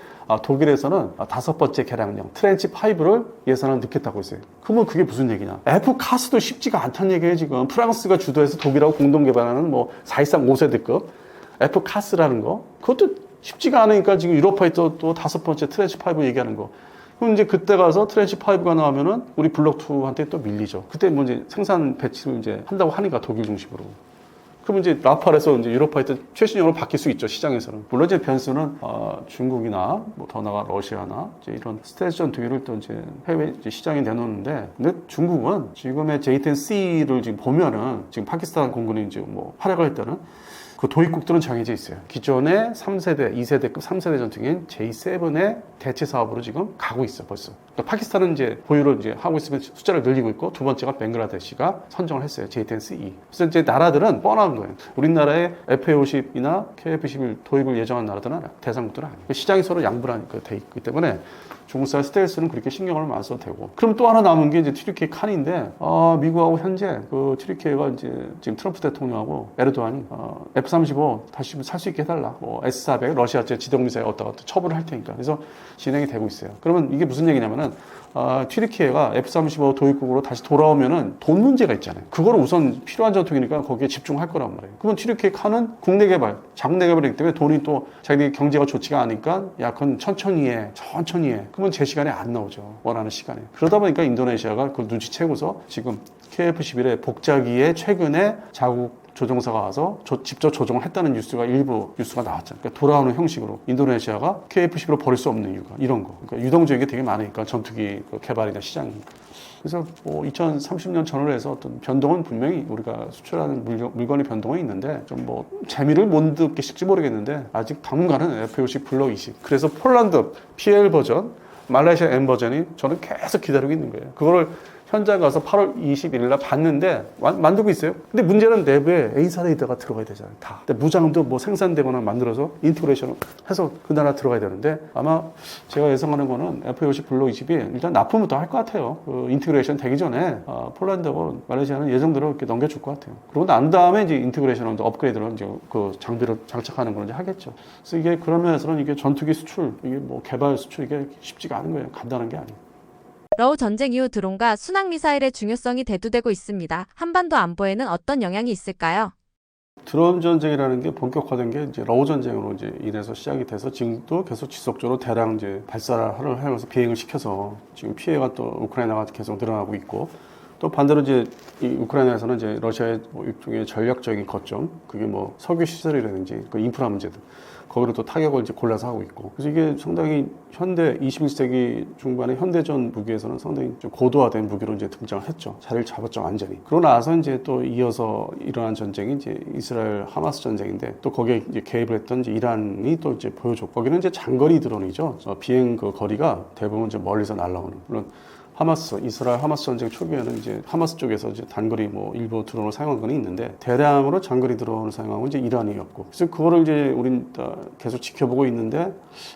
독일에서는 5번째 개량형 트렌치 5를 예산을 넣겠다고 했어요. 그러면 그게 무슨 얘기냐? F 카스도 쉽지가 않다는 얘기예요. 지금 프랑스가 주도해서 독일하고 공동 개발하는 뭐 사실상 5세대급 F 카스라는 거, 그것도 쉽지가 않으니까 지금 유로파이터 또 5번째 트렌치 5 얘기하는 거. 그럼 이제 그때 가서 트렌치 5가 나오면은 우리 블록 2한테 또 밀리죠. 그때 뭐 이제 생산 배치를 이제 한다고 하니까 독일 중심으로. 그러면 이제 라팔에서 이제 유로파이터 최신형으로 바뀔 수 있죠, 시장에서는. 물론 이제 변수는 중국이나 뭐 더 나아가 러시아나 이제 이런 스텔스 전투기를 또 이제 해외 이제 시장에 내놓는데, 근데 중국은 지금의 J-10C를 지금 보면은 지금 파키스탄 공군이 이제 뭐 활약을 했다는 그 도입국들은 정해져 있어요. 기존의 3세대, 2세대급 3세대 전투기인 J7의 대체 사업으로 지금 가고 있어, 벌써. 그러니까 파키스탄은 이제 보유를 이제 하고 있으면 숫자를 늘리고 있고, 두 번째가 벵글라데시가 선정을 했어요. J10C. 그래서 이제 나라들은 뻔한 거예요. 우리나라의 FA50이나 KF11 도입을 예정한 나라들은 대상국들은 아니에요. 시장이 서로 양분하니까 돼 있기 때문에 중국산 스텔스는 그렇게 신경을 많이 써도 되고. 그럼 또 하나 남은 게 이제 트리케이 칸인데, 미국하고 현재 그 트리케이가 이제 지금 트럼프 대통령하고 에르도안이 F-35 다시 살 수 있게 해달라. 뭐 S-400 러시아제 지동미사일 얻다가 또 처분을 할 테니까. 그래서 진행이 되고 있어요. 그러면 이게 무슨 얘기냐면은 튀르키예가 F-35 도입국으로 다시 돌아오면은 돈 문제가 있잖아요. 그거를 우선 필요한 전투기니까 거기에 집중할 거란 말이에요. 그러면 튀르키예 칸은 국내 개발, 자국 내 개발이기 때문에 돈이 또 자기들 경제가 좋지가 않으니까 야, 그건 천천히 해. 그러면 제 시간에 안 나오죠. 원하는 시간에. 그러다 보니까 인도네시아가 그걸 눈치채고서 지금 KF-11의 복자기에 최근에 자국 조종사가 와서 직접 조종을 했다는 일부 뉴스가 나왔잖아요. 그러니까 돌아오는 형식으로 인도네시아가 KF-11을 버릴 수 없는 이유가 이런 거. 그러니까 유동적인 게 되게 많으니까 전투기 개발이나 시장이. 그래서 뭐 2030년 전후로 해서 어떤 변동은 분명히 우리가 수출하는 물건의 변동은 있는데 좀 뭐 재미를 못 느끼실지 모르겠는데 아직 당분간은 F-50 블록 20. 그래서 폴란드 PL 버전, 말레이시아 M 버전이 저는 계속 기다리고 있는 거예요. 그거를 현장 가서 8월 21일 날 봤는데 만들고 있어요. 근데 문제는 내부에 A사 레이더가 들어가야 되잖아요. 다. 근데 무장도 뭐 생산되거나 만들어서 인티그레이션 해서 그 나라 들어가야 되는데 아마 제가 예상하는 거는 F-50 블록 20이 일단 납품부터 할 것 같아요. 그 인티그레이션 되기 전에 폴란드하고 말레이시아는 예정대로 이렇게 넘겨줄 것 같아요. 그러고 난 다음에 이제 인티그레이션 업그레이드로 이제 그 장비를 장착하는 걸 이제 하겠죠. 그래서 이게 그런 면에서는 이게 전투기 수출, 이게 뭐 개발 수출 이게 쉽지가 않은 거예요. 간단한 게 아니에요. 러우 전쟁 이후 드론과 순항미사일의 중요성이 대두되고 있습니다. 한반도 안보에는 어떤 영향이 있을까요? 드론 전쟁이라는 게 본격화된 게 이제 러우 전쟁으로 이제 인해서 시작이 돼서 지금도 계속 지속적으로 대량 이제 발사를 하면서 비행을 시켜서 지금 피해가 또 우크라이나가 계속 늘어나고 있고, 또 반대로 이제 이 우크라이나에서는 이제 러시아의 뭐 일종의 전략적인 거점, 그게 뭐 석유 시설이라든지 그 인프라 문제들, 거기로 또 타격을 이제 골라서 하고 있고. 그래서 이게 상당히 현대 21세기 중반의 현대전 무기에서는 상당히 좀 고도화된 무기로 이제 등장했죠. 자리를 잡았죠, 완전히. 그러고 나서 이제 또 이어서 일어난 전쟁이 이제 이스라엘 하마스 전쟁인데, 또 거기에 이제 개입을 했던 이제 이란이 또 이제 보여줬고, 거기는 이제 장거리 드론이죠. 비행 그 거리가 대부분 이제 멀리서 날아오는. 물론 이스라엘 하마스 전쟁 초기에는 이제 하마스 쪽에서 이제 단거리 뭐 일부 드론을 사용한 건 있는데, 대량으로 장거리 드론을 사용한 건 이제 이란이었고, 그래서 그거를 이제 우린 계속 지켜보고 있는데,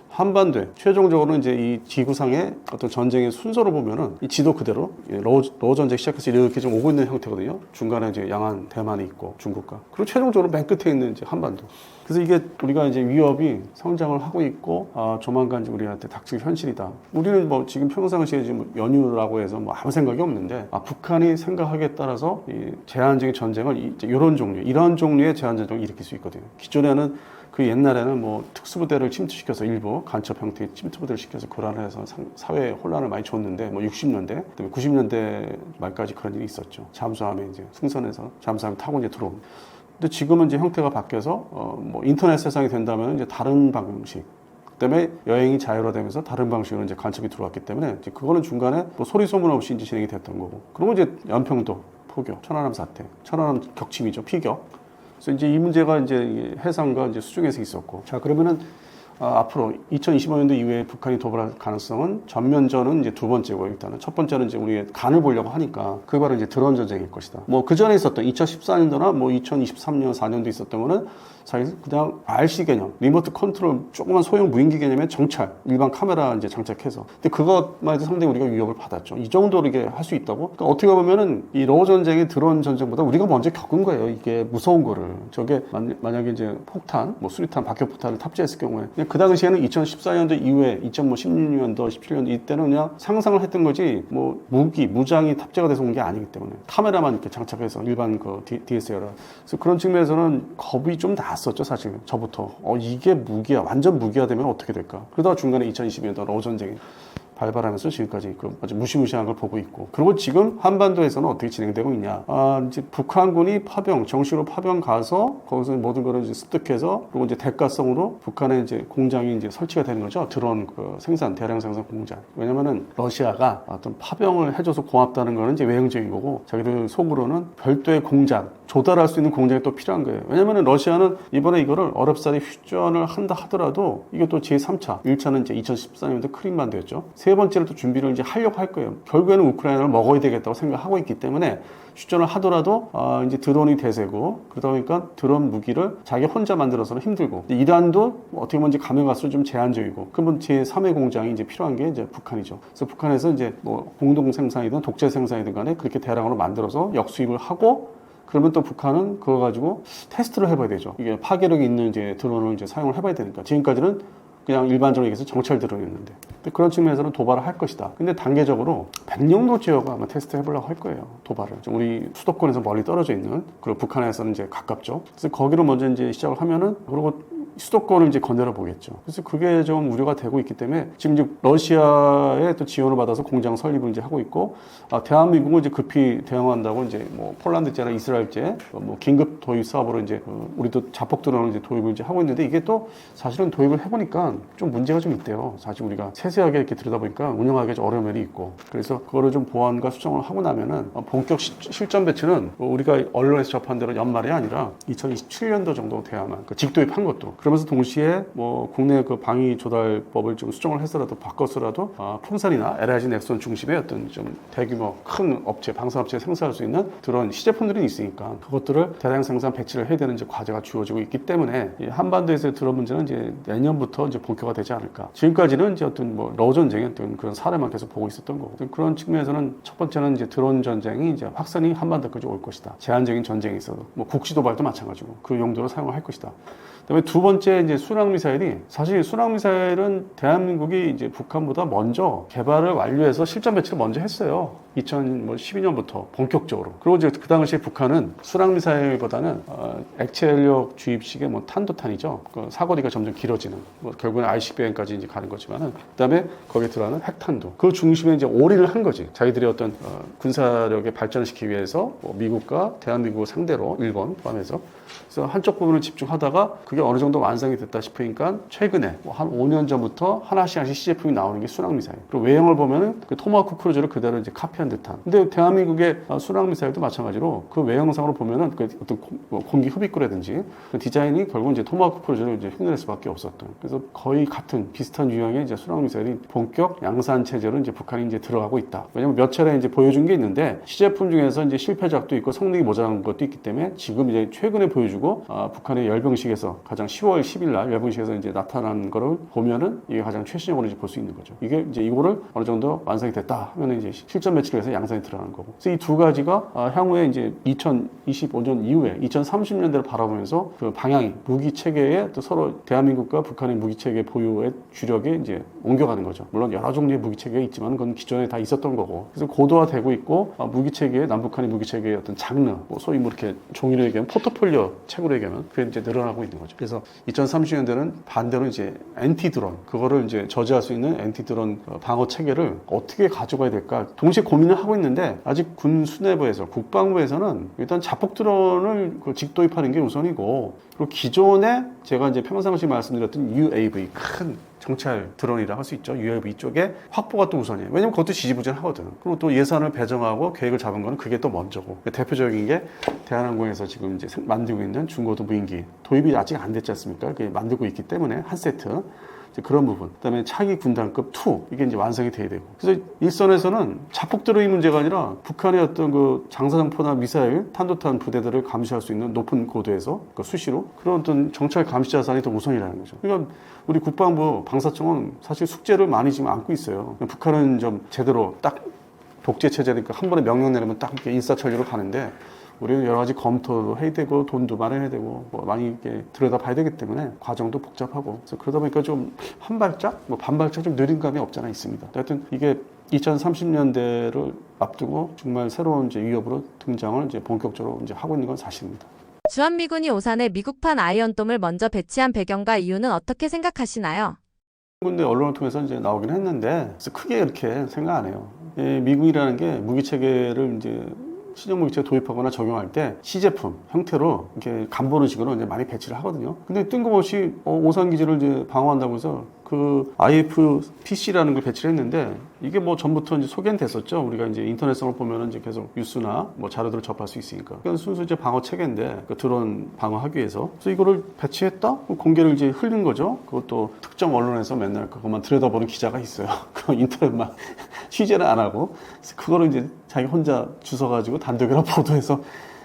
한반도에 최종적으로는 이제 이 지구상의 어떤 전쟁의 순서로 보면은 이 지도 그대로 러우 전쟁 시작해서 이렇게 좀 오고 있는 형태거든요. 중간에 이제 양안 대만이 있고 중국과, 그리고 최종적으로 맨 끝에 있는 이제 한반도. 그래서 이게 우리가 이제 위협이 성장을 하고 있고, 조만간 이제 우리한테 닥칠 현실이다. 우리는 뭐 지금 평상시에 지금 연휴라고 해서 뭐 아무 생각이 없는데, 북한이 생각하기에 따라서 이 제한적인 전쟁을 이제 이런 종류의 제한 전쟁을 일으킬 수 있거든요. 기존에는 그 옛날에는 뭐 특수부대를 침투시켜서 일부 간첩 형태의 침투부대를 시켜서 고란해서 사회에 혼란을 많이 줬는데, 뭐 60년대, 그다음에 90년대 말까지 그런 일이 있었죠. 잠수함에 이제 승선해서 잠수함 타고 이제 들어오는. 근데 지금은 이제 형태가 바뀌어서 뭐 인터넷 세상이 된다면 이제 다른 방식. 그다음에 여행이 자유화되면서 다른 방식으로 이제 간첩이 들어왔기 때문에 이제 그거는 중간에 뭐 소리 소문 없이 이제 진행이 됐던 거고. 그리고 이제 연평도 포교, 천안함 사태, 천안함 격침이죠, 피격. 그래서 이제 이 문제가 이제 해상과 이제 수중에서 있었고. 자, 그러면은 앞으로 2025년도 이후에 북한이 도발할 가능성은 전면전은 이제 두 번째고, 일단은 첫 번째는 이제 우리 간을 보려고 하니까 그게 바로 이제 드론 전쟁일 것이다. 뭐 그 전에 있었던 2014년도나 뭐 2023년 4년도 있었던 거는 사실 그냥 RC 개념, 리모트 컨트롤, 조그만 소형 무인기 개념의 정찰, 일반 카메라 이제 장착해서. 근데 그것만 해도 상당히 우리가 위협을 받았죠. 이 정도로 이게 할 수 있다고? 그러니까 어떻게 보면은 이 러어 전쟁이 드론 전쟁보다 우리가 먼저 겪은 거예요. 이게 무서운 거를. 저게 만약에 이제 폭탄, 뭐 수리탄, 박격포탄을 탑재했을 경우에 그 당시에는 2014년도 이후에 2016년도, 17년도 이때는 그냥 상상을 했던 거지 뭐 무기, 무장이 탑재가 돼서 온 게 아니기 때문에 카메라만 이렇게 장착해서 일반 그 DSLR. 그래서 그런 측면에서는 겁이 좀 났었죠, 사실. 저부터. 이게 무기야. 완전 무기화 되면 어떻게 될까? 그러다가 중간에 2022년도 러어 전쟁이 발발하면서 지금까지 그 아주 무시무시한 걸 보고 있고. 그리고 지금 한반도에서는 어떻게 진행되고 있냐. 이제 북한군이 정식으로 파병 가서 거기서 모든 거를 이제 습득해서 그리고 이제 대가성으로 북한의 이제 공장이 이제 설치가 되는 거죠. 드론 그 생산, 대량 생산 공장. 왜냐면은 러시아가 어떤 파병을 해줘서 고맙다는 거는 이제 외형적인 거고, 자기들 속으로는 별도의 공장, 조달할 수 있는 공장이 또 필요한 거예요. 왜냐면은 러시아는 이번에 이거를 어렵사리 휴전을 한다 하더라도 이게 또 제3차, 1차는 이제 2014년도 크림반도였죠. 세 번째로 또 준비를 이제 하려고 할 거예요. 결국에는 우크라이나를 먹어야 되겠다고 생각하고 있기 때문에 휴전을 하더라도 이제 드론이 대세고, 그러다 보니까 드론 무기를 자기 혼자 만들어서는 힘들고, 이란도 어떻게 보면 이제 가면 갈수록 좀 제한적이고, 그러면 제3의 공장이 이제 필요한 게 이제 북한이죠. 그래서 북한에서 이제 뭐 공동 생산이든 독재 생산이든 간에 그렇게 대량으로 만들어서 역수입을 하고, 그러면 또 북한은 그거 가지고 테스트를 해봐야 되죠. 이게 파괴력이 있는 이제 드론을 이제 사용을 해봐야 되니까. 지금까지는 그냥 일반적으로 얘기해서 정찰 드론이었는데, 그런 측면에서는 도발을 할 것이다. 근데 단계적으로 백령도 지역을 아마 테스트 해보려고 할 거예요. 도발을. 우리 수도권에서 멀리 떨어져 있는, 그리고 북한에서는 이제 가깝죠. 그래서 거기로 먼저 이제 시작을 하면은, 그리고 수도권을 이제 건드려 보겠죠. 그래서 그게 좀 우려가 되고 있기 때문에 지금 이제 러시아의 또 지원을 받아서 공장 설립을 이제 하고 있고, 대한민국은 이제 급히 대응한다고 이제 뭐 폴란드제나 이스라엘제 뭐 긴급 도입 사업으로 이제 우리도 자폭 드론을 이제 도입을 이제 하고 있는데, 이게 또 사실은 도입을 해보니까 좀 문제가 좀 있대요. 사실 우리가 세세하게 이렇게 들여다보니까 운영하기 좀 어려운 면이 있고, 그래서 그거를 좀 보완과 수정을 하고 나면은 본격 실전 배치는 우리가 언론에서 접한 대로 연말이 아니라 2027년도 정도 돼야만, 그 직도입한 것도. 그러면서 동시에 뭐 국내 그 방위 조달법을 좀 수정을 해서라도 바꿔서라도 풍산이나 LIG 넥슨 중심의 어떤 좀 대규모 큰 업체, 방산업체에 생산할 수 있는 그런 시제품들이 있으니까 그것들을 대량 생산 배치를 해야 되는 이제 과제가 주어지고 있기 때문에, 이 한반도에서의 드론 문제는 이제 내년부터 이제 본격화 되지 않을까. 지금까지는 이제 어떤 뭐 러어 전쟁의 어떤 그런 사례만 계속 보고 있었던 거고, 그런 측면에서는 첫 번째는 이제 드론 전쟁이 이제 확산이 한반도까지 올 것이다. 제한적인 전쟁이 있어도 뭐 국시 도발도 마찬가지고 그 용도로 사용을 할 것이다. 그다음에 두 번째 이제 순항 미사일이, 사실 순항 미사일은 대한민국이 이제 북한보다 먼저 개발을 완료해서 실전 배치를 먼저 했어요. 2012년부터 본격적으로. 그리고 이제 그 당시에 북한은 순항 미사일보다는 액체 연료 주입식의 뭐 탄도탄이죠. 그 사거리가 점점 길어지는, 뭐 결국은 ICBM까지 이제 가는 거지만은, 그다음에 거기에 들어가는 핵탄두. 그 중심에 이제 올인을 한 거지. 자기들이 어떤 군사력에 발전을 시키기 위해서 뭐 미국과 대한민국을 상대로, 일본 포함해서. 그래서 한쪽 부분을 집중하다가 그게 어느 정도 완성이 됐다 싶으니까 최근에 뭐 한 5년 전부터 하나씩 시제품이 나오는 게 순항 미사일. 그리고 외형을 보면은 그 토마호크 크루저를 그대로 이제 카피한 듯한. 근데 대한민국의 순항 미사일도 마찬가지로 그 외형상으로 보면은 그 어떤 공기 흡입구라든지 그 디자인이 결국 이제 토마호크 크루저를 이제 흉내낼 수밖에 없었던. 그래서 거의 같은 비슷한 유형의 이제 순항 미사일이 본격 양산 체제로 이제 북한이 이제 들어가고 있다. 왜냐면 몇 차례 이제 보여준 게 있는데, 시제품 중에서 이제 실패작도 있고 성능이 모자란 것도 있기 때문에 지금 이제 최근에 보여주고 북한의 열병식에서 가장 10월 10일 날 열병식에서 이제 나타난 거를 보면은 이게 가장 최신형으로 이제 볼 수 있는 거죠. 이게 이제 이거를 어느 정도 완성이 됐다 하면은 이제 실전 배치를 해서 양산이 들어가는 거고. 그래서 이 두 가지가 향후에 이제 2025년 이후에 2030년대를 바라보면서 그 방향이 무기 체계에 또 서로 대한민국과 북한의 무기 체계 보유의 주력이 이제 옮겨가는 거죠. 물론 여러 종류의 무기 체계가 있지만 그건 기존에 다 있었던 거고. 그래서 고도화되고 있고, 무기 체계의 남북한의 무기 체계의 어떤 장르, 뭐 소위 뭐 이렇게 종이로 얘기하면 포트폴리오 책으로 얘기하면 그게 이제 늘어나고 있는 거죠. 그래서 2030년대는 반대로 이제 엔티 드론, 그거를 이제 저지할 수 있는 엔티 드론 방어 체계를 어떻게 가져가야 될까 동시에 고민을 하고 있는데, 아직 군 수뇌부에서, 국방부에서는 일단 자폭 드론을 직도입하는 게 우선이고, 그리고 기존에 제가 이제 평상시 말씀드렸던 UAV, 큰 정찰 드론이라 할 수 있죠. UAV 쪽에 확보가 또 우선이에요. 왜냐면 그것도 지지부진하거든. 그리고 또 예산을 배정하고 계획을 잡은 거는 그게 또 먼저고. 대표적인 게 대한항공에서 지금 이제 만들고 있는 중고도 무인기 도입이 아직 안 됐지 않습니까? 그게 만들고 있기 때문에 한 세트. 그런 부분. 그다음에 차기 군단급 2 이게 이제 완성이 돼야 되고. 그래서 일선에서는 자폭 드론이 문제가 아니라 북한의 어떤 그 장사정포나 미사일, 탄도탄 부대들을 감시할 수 있는 높은 고도에서 그러니까 수시로 그런 어떤 정찰 감시 자산이 더 우선이라는 거죠. 그러니까 우리 국방부 방사청은 사실 숙제를 많이 지금 안고 있어요. 북한은 좀 제대로 딱 독재 체제니까 한 번에 명령 내리면 딱 이렇게 인사천리로 가는데. 우리는 여러 가지 검토도 해야 되고 돈도 마련해야 되고 뭐 많이 이렇게 들여다봐야 되기 때문에 과정도 복잡하고 그래서 그러다 보니까 좀 한 발짝 뭐 반 발짝 좀 느린 감이 없잖아 있습니다. 하여튼 이게 2030년대를 앞두고 정말 새로운 이제 위협으로 등장을 이제 본격적으로 이제 하고 있는 건 사실입니다. 주한미군이 오산에 미국판 아이언돔을 먼저 배치한 배경과 이유는 어떻게 생각하시나요? 근데 언론을 통해서 이제 나오긴 했는데 그래서 크게 이렇게 생각 안 해요. 미국이라는 게 무기 체계를 이제 시정 무기체 도입하거나 적용할 때 시제품 형태로 이렇게 간보는 식으로 이제 많이 배치를 하거든요. 근데 뜬금없이 오산 기지를 이제 방어한다고 해서 그 IFPC라는 걸 배치를 했는데 이게 뭐 전부터 이제 소개는 됐었죠. 우리가 이제 인터넷상을 보면은 이제 계속 뉴스나 뭐 자료들을 접할 수 있으니까. 그건 순수 이제 방어 체계인데 그 드론 방어하기 위해서. 그래서 이거를 배치했다? 공개를 이제 흘린 거죠. 그것도 특정 언론에서 맨날 그것만 들여다보는 기자가 있어요. 그 인터넷만 취재를 안 하고 그래서 그거를 이제 자기 혼자 주워가지고 단독으로 보도해서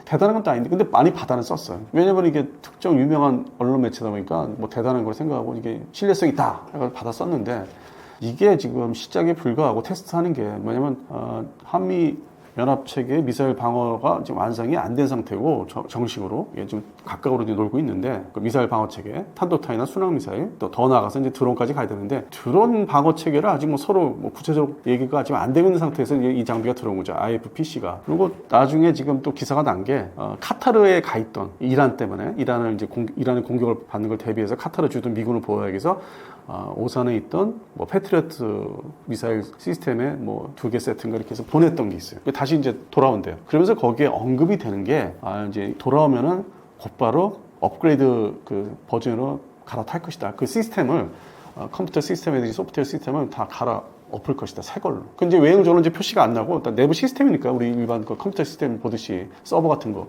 대단한 건 또 아닌데 근데 많이 받아는 썼어요. 왜냐면 이게 특정 유명한 언론 매체다 보니까 뭐 대단한 걸 생각하고 이게 신뢰성이 있다 해서 받아 썼는데 이게 지금 시작에 불과하고 테스트하는 게 뭐냐면 한미 연합체계 미사일 방어가 지금 완성이 안 된 상태고 정식으로 이게 좀 각각으로 이제 놀고 있는데 그 미사일 방어 체계, 탄도탄이나 순항 미사일 또 더 나아가서 이제 드론까지 가야 되는데 드론 방어 체계를 아직 뭐 서로 뭐 구체적으로 얘기가 지금 안 되고 있는 상태에서 이 장비가 들어온 거죠. IFPC가. 그리고 나중에 지금 또 기사가 난 게 카타르에 가 있던 이란 때문에 이란을 이제 이란의 공격을 받는 걸 대비해서 카타르 주둔 미군을 보호하기 위해서 오산에 있던 뭐 패트리어트 미사일 시스템에 뭐 2개 세트인가 이렇게 해서 보냈던 게 있어요. 다시 이제 돌아온대요. 그러면서 거기에 언급이 되는 게 이제 돌아오면은 곧바로 업그레이드 그 버전으로 갈아탈 것이다. 그 시스템을 컴퓨터 시스템이든지 소프트웨어 시스템을 다 갈아 엎을 것이다. 새 걸로. 그 이제 외형적으로는 이제 표시가 안 나고 일단 내부 시스템이니까 우리 일반 그 컴퓨터 시스템 보듯이 서버 같은 거.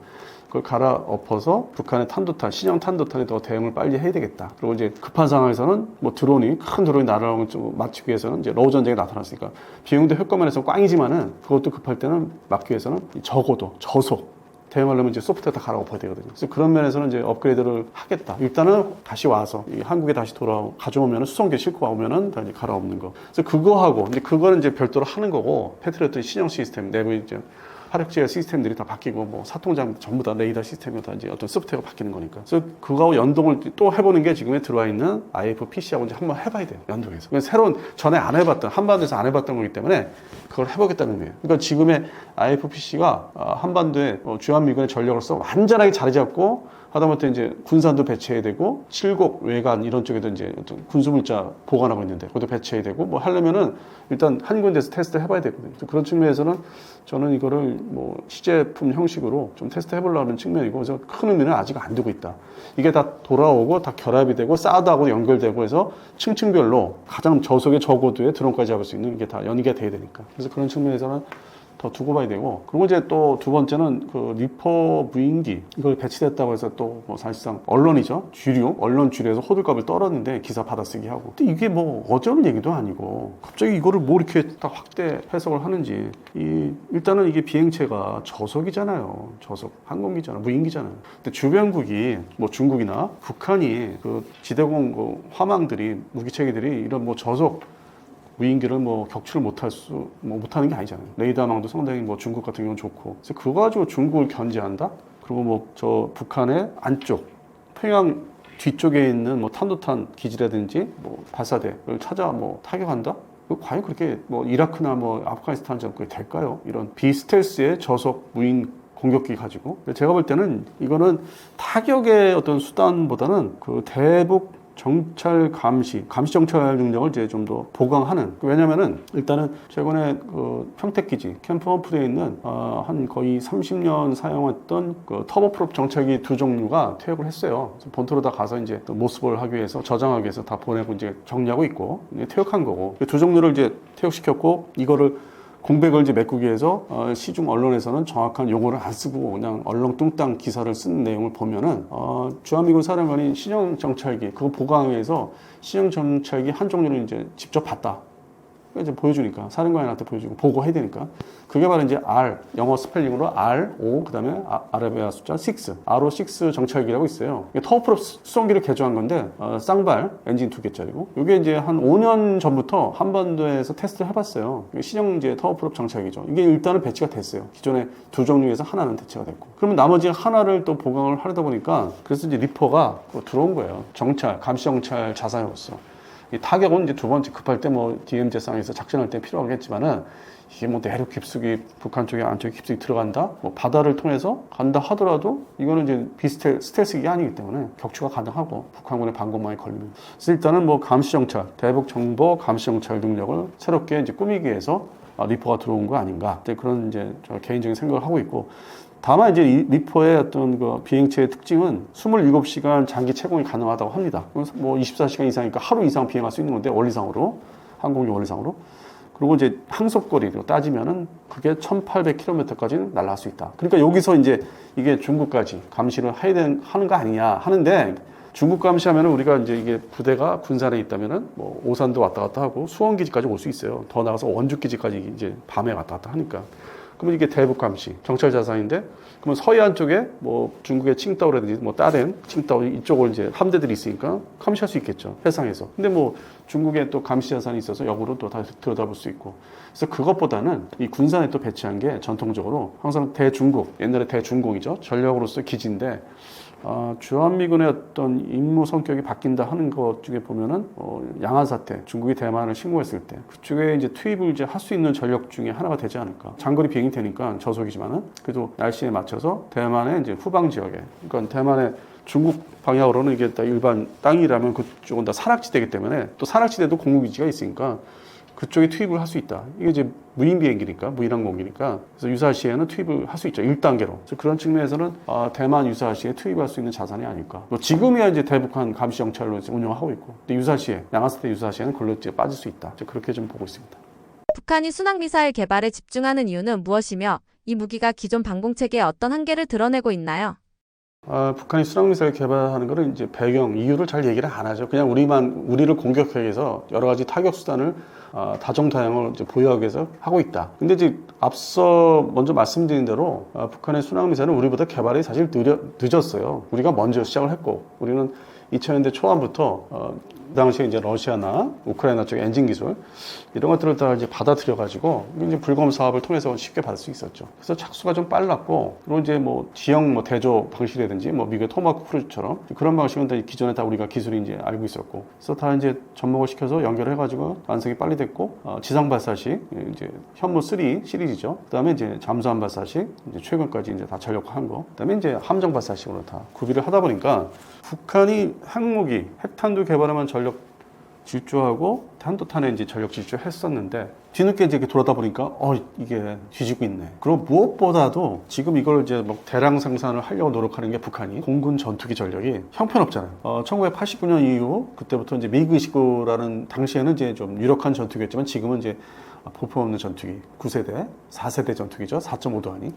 그걸 갈아 엎어서 북한의 탄도탄, 신형 탄도탄에 더 대응을 빨리 해야 되겠다. 그리고 이제 급한 상황에서는 뭐 큰 드론이 날아오는 걸 좀 막기 위해서는 이제 러우 전쟁이 나타났으니까 비용도 효과면에서 꽝이지만은 그것도 급할 때는 막기 위해서는 적어도 저속 대응하려면 이제 소프트웨어 다 갈아엎어야 되거든요. 그래서 그런 면에서는 이제 업그레이드를 하겠다. 일단은 다시 와서 한국에 다시 가져오면은 수송기에 싣고 오면은 다시 갈아엎는 거. 그래서 그거하고 이제 그거는 이제 별도로 하는 거고 패트리어트 신형 시스템 내부 이제 화력제어 시스템들이 다 바뀌고 뭐 사통장 전부 다 레이더 시스템이 다 이제 어떤 소프트웨어가 바뀌는 거니까. 그래서 그거하고 연동을 또 해보는 게 지금에 들어와 있는 IFPC하고 이제 한번 해봐야 돼요. 연동해서. 새로운 전에 안 해봤던 한반도에서 안 해봤던 거기 때문에 그걸 해보겠다는 거예요. 그러니까 지금의 IFPC가 한반도에 주한미군의 전력으로서 완전하게 자리 잡고 하다못해 이제 군산도 배치해야 되고 칠곡 외관 이런 쪽에도 이제 어떤 군수물자 보관하고 있는데 그것도 배치해야 되고 뭐 하려면은 일단 한 군데서 테스트 해봐야 되거든요. 그런 측면에서는 저는 이거를 뭐 시제품 형식으로 좀 테스트 해보려는 측면이고 그래서 큰 의미는 아직 안 두고 있다. 이게 다 돌아오고 다 결합이 되고 사드하고 연결되고 해서 층층별로 가장 저속의 저고도의 드론까지 잡을 수 있는 이게 다 연계가 돼야 되니까. 그래서 그런 측면에서는 더 두고 봐야 되고 그리고 이제 또 두 번째는 그 리퍼 무인기 이걸 배치됐다고 해서 또 뭐 사실상 언론이죠 언론 주류에서 호들갑을 떨었는데 기사 받아쓰기 하고 근데 이게 뭐 어쩌는 얘기도 아니고 갑자기 이거를 뭐 이렇게 딱 확대 해석을 하는지 일단은 이게 비행체가 저속이잖아요. 저속 항공기잖아 무인기잖아요. 근데 주변국이 뭐 중국이나 북한이 그 지대공 그 화망들이 무기체계들이 이런 뭐 저속 무인기를 뭐 격추를 못하는 게 아니잖아요. 레이더망도 상당히 뭐 중국 같은 경우는 좋고. 그래서 그거 가지고 중국을 견제한다? 그리고 뭐 저 북한의 안쪽, 평양 뒤쪽에 있는 뭐 탄도탄 기지라든지 뭐 발사대를 찾아 뭐 타격한다? 과연 그렇게 뭐 이라크나 뭐 아프가니스탄처럼 그게 될까요? 이런 비스텔스의 저속 무인 공격기 가지고. 제가 볼 때는 이거는 타격의 어떤 수단보다는 그 대북 정찰 감시 정찰 능력을 이제 좀 더 보강하는. 왜냐면은 일단은 최근에 그 평택기지 캠프 험프대에 있는 한 거의 30년 사용했던 그 터보프롭 정찰기 두 종류가 퇴역을 했어요. 그래서 본토로 다 가서 이제 모습을 하기 위해서 저장하기 위해서 다 보내고 이제 정리하고 있고 이제 퇴역한 거고, 두 종류를 이제 퇴역시켰고 이거를 공백을 이제 메꾸기 위해서 시중 언론에서는 정확한 용어를 안 쓰고 그냥 얼렁뚱땅 기사를 쓴 내용을 보면은 주한미군 사령관이 신형 정찰기 그거 보강하기 위해서 신형 정찰기 한 종류를 이제 직접 봤다. 이제 보여주니까 사령관한테 보여주고 보고해야 되니까 그게 바로 이제 R 영어 스펠링으로 R5 그다음에 아라비아 숫자 6 RO6 정찰기라고 있어요. 이게 터보프롭 수송기를 개조한 건데 쌍발 엔진 2개짜리고 이게 이제 한 5년 전부터 한반도에서 테스트를 해봤어요. 신형 이제 터보프롭 정찰기죠. 이게 일단은 배치가 됐어요. 기존에 두 종류에서 하나는 대체가 됐고 그러면 나머지 하나를 또 보강을 하려다 보니까 그래서 이제 리퍼가 들어온 거예요. 정찰 감시 정찰 자산으로서. 이 타격은 이제 두 번째 급할 때 뭐 DMZ상에서 작전할 때 필요하겠지만은 이게 뭐 내륙 깊숙이 북한 쪽에 안쪽에 깊숙이 들어간다 뭐 바다를 통해서 간다 하더라도 이거는 이제 스텔스기 아니기 때문에 격추가 가능하고 북한군의 방공망에 걸리면 그래서 일단은 뭐 감시 정찰 대북 정보 감시 정찰 능력을 새롭게 이제 꾸미기 위해서 리퍼가 들어온 거 아닌가 그런 이제 저 개인적인 생각을 하고 있고 다만 이제 이 리퍼의 어떤 그 비행체의 특징은 27시간 장기 채공이 가능하다고 합니다. 뭐 24시간 이상이니까 하루 이상 비행할 수 있는 건데 원리상으로 항공기 원리상으로 그리고 이제 항속거리로 따지면은 그게 1,800km까지는 날아갈 수 있다. 그러니까 여기서 이제 이게 중국까지 감시를 하는 거 아니냐 하는데 중국 감시하면은 우리가 이제 이게 부대가 군산에 있다면은 뭐 오산도 왔다 갔다 하고 수원기지까지 올 수 있어요. 더 나가서 원주기지까지 이제 밤에 왔다 갔다 하니까. 그러면 이게 대북 감시, 정찰 자산인데, 그러면 서해안 쪽에 뭐 중국의 칭다오라든지 뭐 다른 칭다오 이쪽을 이제 함대들이 있으니까 감시할 수 있겠죠. 해상에서. 근데 뭐 중국에 또 감시 자산이 있어서 역으로 또 다 들여다볼 수 있고. 그래서 그것보다는 이 군산에 또 배치한 게 전통적으로 항상 대중국, 옛날에 대중공이죠. 전력으로서 기지인데, 주한미군의 어떤 임무 성격이 바뀐다 하는 것 중에 보면은 양안 사태, 중국이 대만을 침공했을 때 그쪽에 이제 투입을 이제 할 수 있는 전력 중에 하나가 되지 않을까. 장거리 비행이 되니까 저속이지만은 그래도 날씨에 맞춰서 대만의 이제 후방 지역에, 그러니까 대만의 중국 방향으로는 이게 다 일반 땅이라면 그쪽은 다 산악지대이기 때문에 또 산악지대도 공군기지가 있으니까 그쪽에 투입을 할 수 있다. 이게 이제 무인 비행기니까, 무인항공기니까. 그래서 유사시에는 투입을 할 수 있죠. 1단계로. 그래서 그런 측면에서는 대만 유사시에 투입할 수 있는 자산이 아닐까. 뭐 지금이야 이제 대북한 감시 정찰로 운영하고 있고, 근데 유사시에, 양아스대 유사시에는 그걸로 이제 빠질 수 있다. 그렇게 좀 보고 있습니다. 북한이 순항미사일 개발에 집중하는 이유는 무엇이며 이 무기가 기존 방공체계의 어떤 한계를 드러내고 있나요? 북한이 순항미사일 개발하는 거는 이제 배경, 이유를 잘 얘기를 안 하죠. 그냥 우리를 공격하기 위해서 여러 가지 타격 수단을 다종다양을 이제 보유하기 위해서 하고 있다. 근데 이제 앞서 먼저 말씀드린 대로 북한의 순항미사일은 우리보다 개발이 사실 늦었어요. 우리가 먼저 시작을 했고, 우리는 2000년대 초반부터 그 당시에 이제 러시아나 우크라이나 쪽 엔진 기술 이런 것들을 다 이제 받아들여가지고 이제 불검 사업을 통해서 쉽게 받을 수 있었죠. 그래서 착수가 좀 빨랐고, 그리고 이제 뭐 지형 뭐 대조 방식이라든지 뭐 미국의 토마호크 크루즈처럼 그런 방식은 다 기존에 다 우리가 기술이 이제 알고 있었고, 그래서 다 이제 접목을 시켜서 연결해가지고 완성이 빨리 됐고, 지상 발사식 이제 현무 3 시리즈죠. 그다음에 이제 잠수함 발사식 이제 최근까지 이제 다 전력화한 거, 그다음에 이제 함정 발사식으로 다 구비를 하다 보니까 북한이 핵무기, 핵탄두 개발에만 전력 질주하고 탄도탄에 이제 전력 질주했었는데 뒤늦게 이제 돌아다 보니까 이게 뒤지고 있네. 그리고 무엇보다도 지금 이걸 이제 뭐 대량 생산을 하려고 노력하는 게 북한이 공군 전투기 전력이 형편없잖아요. 1989년 이후 그때부터 이제 미그29라는 당시에는 이제 좀 유력한 전투기였지만 지금은 이제 볼품없는 전투기 9세대, 4세대 전투기죠. 4.5도 아니.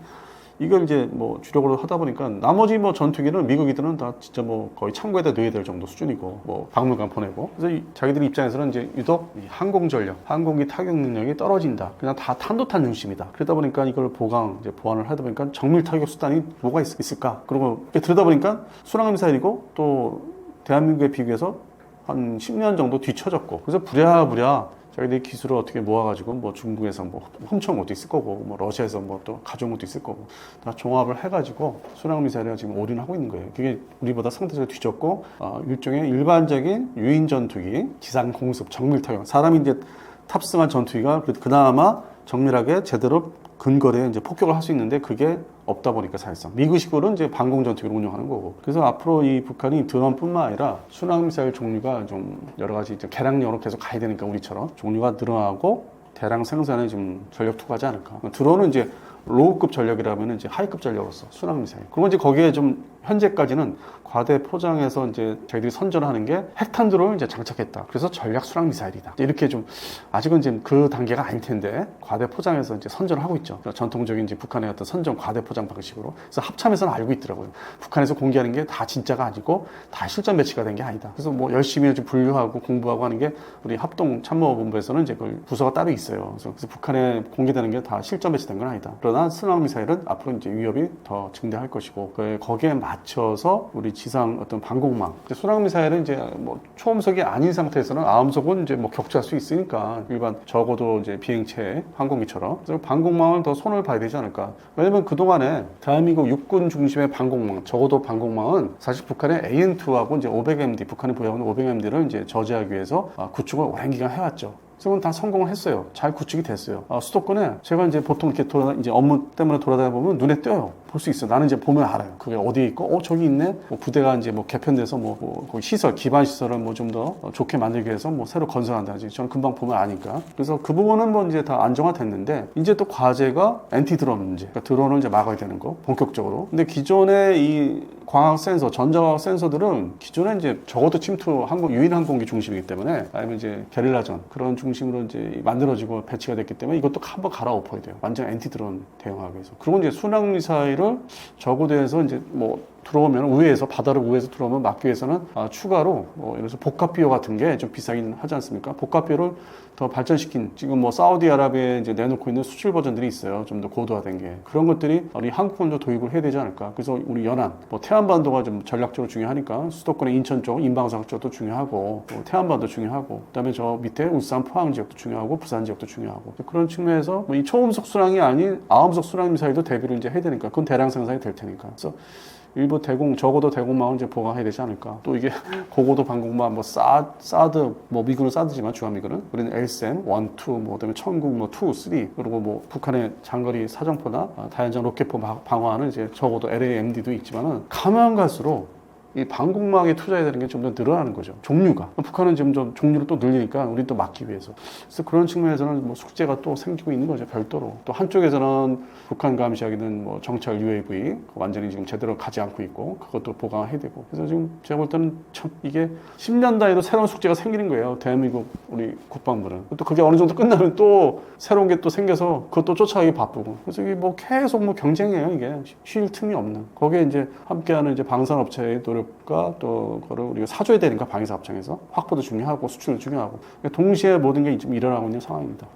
이걸 이제 뭐 주력으로 하다 보니까 나머지 뭐 전투기는 미국이들은 다 진짜 뭐 거의 창고에다 넣어야 될 정도 수준이고 뭐 박물관 보내고, 그래서 자기들 입장에서는 이제 유독 항공 전력, 항공기 타격 능력이 떨어진다. 그냥 다 탄도탄 중심이다. 그러다 보니까 이걸 보완을 하다 보니까 정밀 타격 수단이 뭐가 있을까? 그리고 들여다 보니까 순항미사일이고 또 대한민국에 비교해서 한 10년 정도 뒤처졌고, 그래서 부랴부랴 자기들이 기술을 어떻게 모아가지고 뭐 중국에서 뭐 훔쳐온 것도 있을 거고 뭐 러시아에서 뭐 또 가져온 것도 있을 거고 다 종합을 해가지고 순항미사일을 지금 올인하고 있는 거예요. 그게 우리보다 상대적으로 뒤졌고 일종의 일반적인 유인 전투기, 지상 공습, 정밀 타격, 사람이 이제 탑승한 전투기가 그나마 정밀하게 제대로 근거리에 이제 폭격을 할 수 있는데 그게 없다 보니까 사실상 미국식으로는 이제 방공 전투기를 운용하는 거고. 그래서 앞으로 이 북한이 드론뿐만 아니라 순항 미사일 종류가 좀 여러 가지 이제 개량력으로 계속 가야 되니까 우리처럼 종류가 늘어나고 대량 생산에 좀 전력 투구하지 않을까. 드론은 이제 로우급 전력이라면 이제 하이급 전력으로서 순항 미사일. 그리고 이제 거기에 좀 현재까지는 과대 포장해서 이제 저희들이 선전하는 게 핵탄 드론을 이제 장착했다. 그래서 전략 순항 미사일이다. 이렇게 좀 아직은 지금 그 단계가 아닐 텐데 과대 포장해서 이제 선전을 하고 있죠. 전통적인 이제 북한의 어떤 선전 과대 포장 방식으로. 그래서 합참에서는 알고 있더라고요. 북한에서 공개하는 게 다 진짜가 아니고 다 실전 배치가 된 게 아니다. 그래서 뭐 열심히 좀 분류하고 공부하고 하는 게 우리 합동 참모본부에서는 이제 그 부서가 따로 있어요. 그래서 북한에 공개되는 게 다 실전 배치된 건 아니다. 그러나 순항 미사일은 앞으로 이제 위협이 더 증대할 것이고 거기에 맞춰서 우리 지상 어떤 방공망. 순항 미사일은 이제 뭐 초음속이 아닌 상태에서는 아음속은 이제 뭐 격추할 수 있으니까 일반 적어도 이제 비행체 항공기처럼 그래서 방공망을 더 손을 봐야 되지 않을까. 왜냐면 그동안에 대한민국 육군 중심의 방공망, 적어도 방공망은 사실 북한의 AN2하고 이제 500MD, 북한이 보유하는 500MD를 이제 저지하기 위해서 구축을 오랜 기간 해왔죠. 그건 다 성공을 했어요. 잘 구축이 됐어요. 수도권에 제가 이제 보통 이렇게 이제 업무 때문에 돌아다니다 보면 눈에 띄어요. 볼 수 있어. 나는 이제 보면 알아요. 그게 어디에 있고, 저기 있네. 뭐 부대가 이제 뭐 개편돼서 거기 시설, 기반 시설을 뭐 좀 더 좋게 만들기 위해서 뭐 새로 건설한다든지 저는 금방 보면 아니까. 그래서 그 부분은 뭐 이제 다 안정화됐는데 이제 또 과제가 엔티 드론 문제. 그러니까 드론을 이제 막아야 되는 거 본격적으로. 근데 기존의 이 광학 센서, 전자광학 센서들은 기존에 이제 적어도 침투 유인 항공기 중심이기 때문에 아니면 이제 게릴라전 그런 중심으로 이제 만들어지고 배치가 됐기 때문에 이것도 한번 갈아엎어야 돼요. 완전 엔티 드론 대응하기 위해서. 그리고 이제 순항 미사일을 저고도에서 이제 뭐 들어오면 우회해서 바다를 우회해서 들어오면 막기 위해서는 추가로 예를 들어서 복합 비용 같은 게 좀 비싸긴 하지 않습니까? 복합 비용을 더 발전시킨 지금 뭐 사우디아라비아에 이제 내놓고 있는 수출 버전들이 있어요. 좀 더 고도화된 게 그런 것들이 우리 한국군도 도입을 해야 되지 않을까? 그래서 우리 연안, 뭐 태안반도가 좀 전략적으로 중요하니까 수도권의 인천 쪽, 인방사각 쪽도 중요하고 태안반도 중요하고 그다음에 저 밑에 울산, 포항 지역도 중요하고 부산 지역도 중요하고 그런 측면에서 뭐 이 초음속 순항이 아닌 아음속 순항 미사일도 대비를 이제 해야 되니까 그건 대량 생산이 될 테니까. 그래서 일부 적어도 대공망은 이제 보강해야 되지 않을까. 또 이게 고고도 방공망, 뭐 사드, 뭐 미군은 사드지만 주한미군은 우리는 LSM 1, 2, 뭐 그다음에 천국 뭐 2, 3 그리고 뭐 북한의 장거리 사정포나 다연장 로켓포 방어하는 이제 적어도 LAMD도 있지만은 가면 갈수록 이 방공망에 투자해야 되는 게 좀 더 늘어나는 거죠. 종류가. 북한은 지금 좀 종류를 또 늘리니까 우리 또 막기 위해서. 그래서 그런 측면에서는 뭐 숙제가 또 생기고 있는 거죠. 별도로. 또 한쪽에서는 북한 감시하기는 뭐 정찰 UAV 완전히 지금 제대로 가지 않고 있고 그것도 보강해야 되고. 그래서 지금 제가 볼 때는 참 이게 10년 단위로 새로운 숙제가 생기는 거예요. 대한민국 우리 국방부는. 또 그게 어느 정도 끝나면 또 새로운 게 또 생겨서 그것도 쫓아가기 바쁘고. 그래서 이게 뭐 계속 뭐 경쟁이에요. 이게 쉴 틈이 없는. 거기에 이제 함께하는 이제 방산업체의 노력과 또 그거를 우리가 사줘야 되니까 방위사 합창에서 확보도 중요하고 수출도 중요하고 동시에 모든 게 지금 일어나고 있는 상황입니다.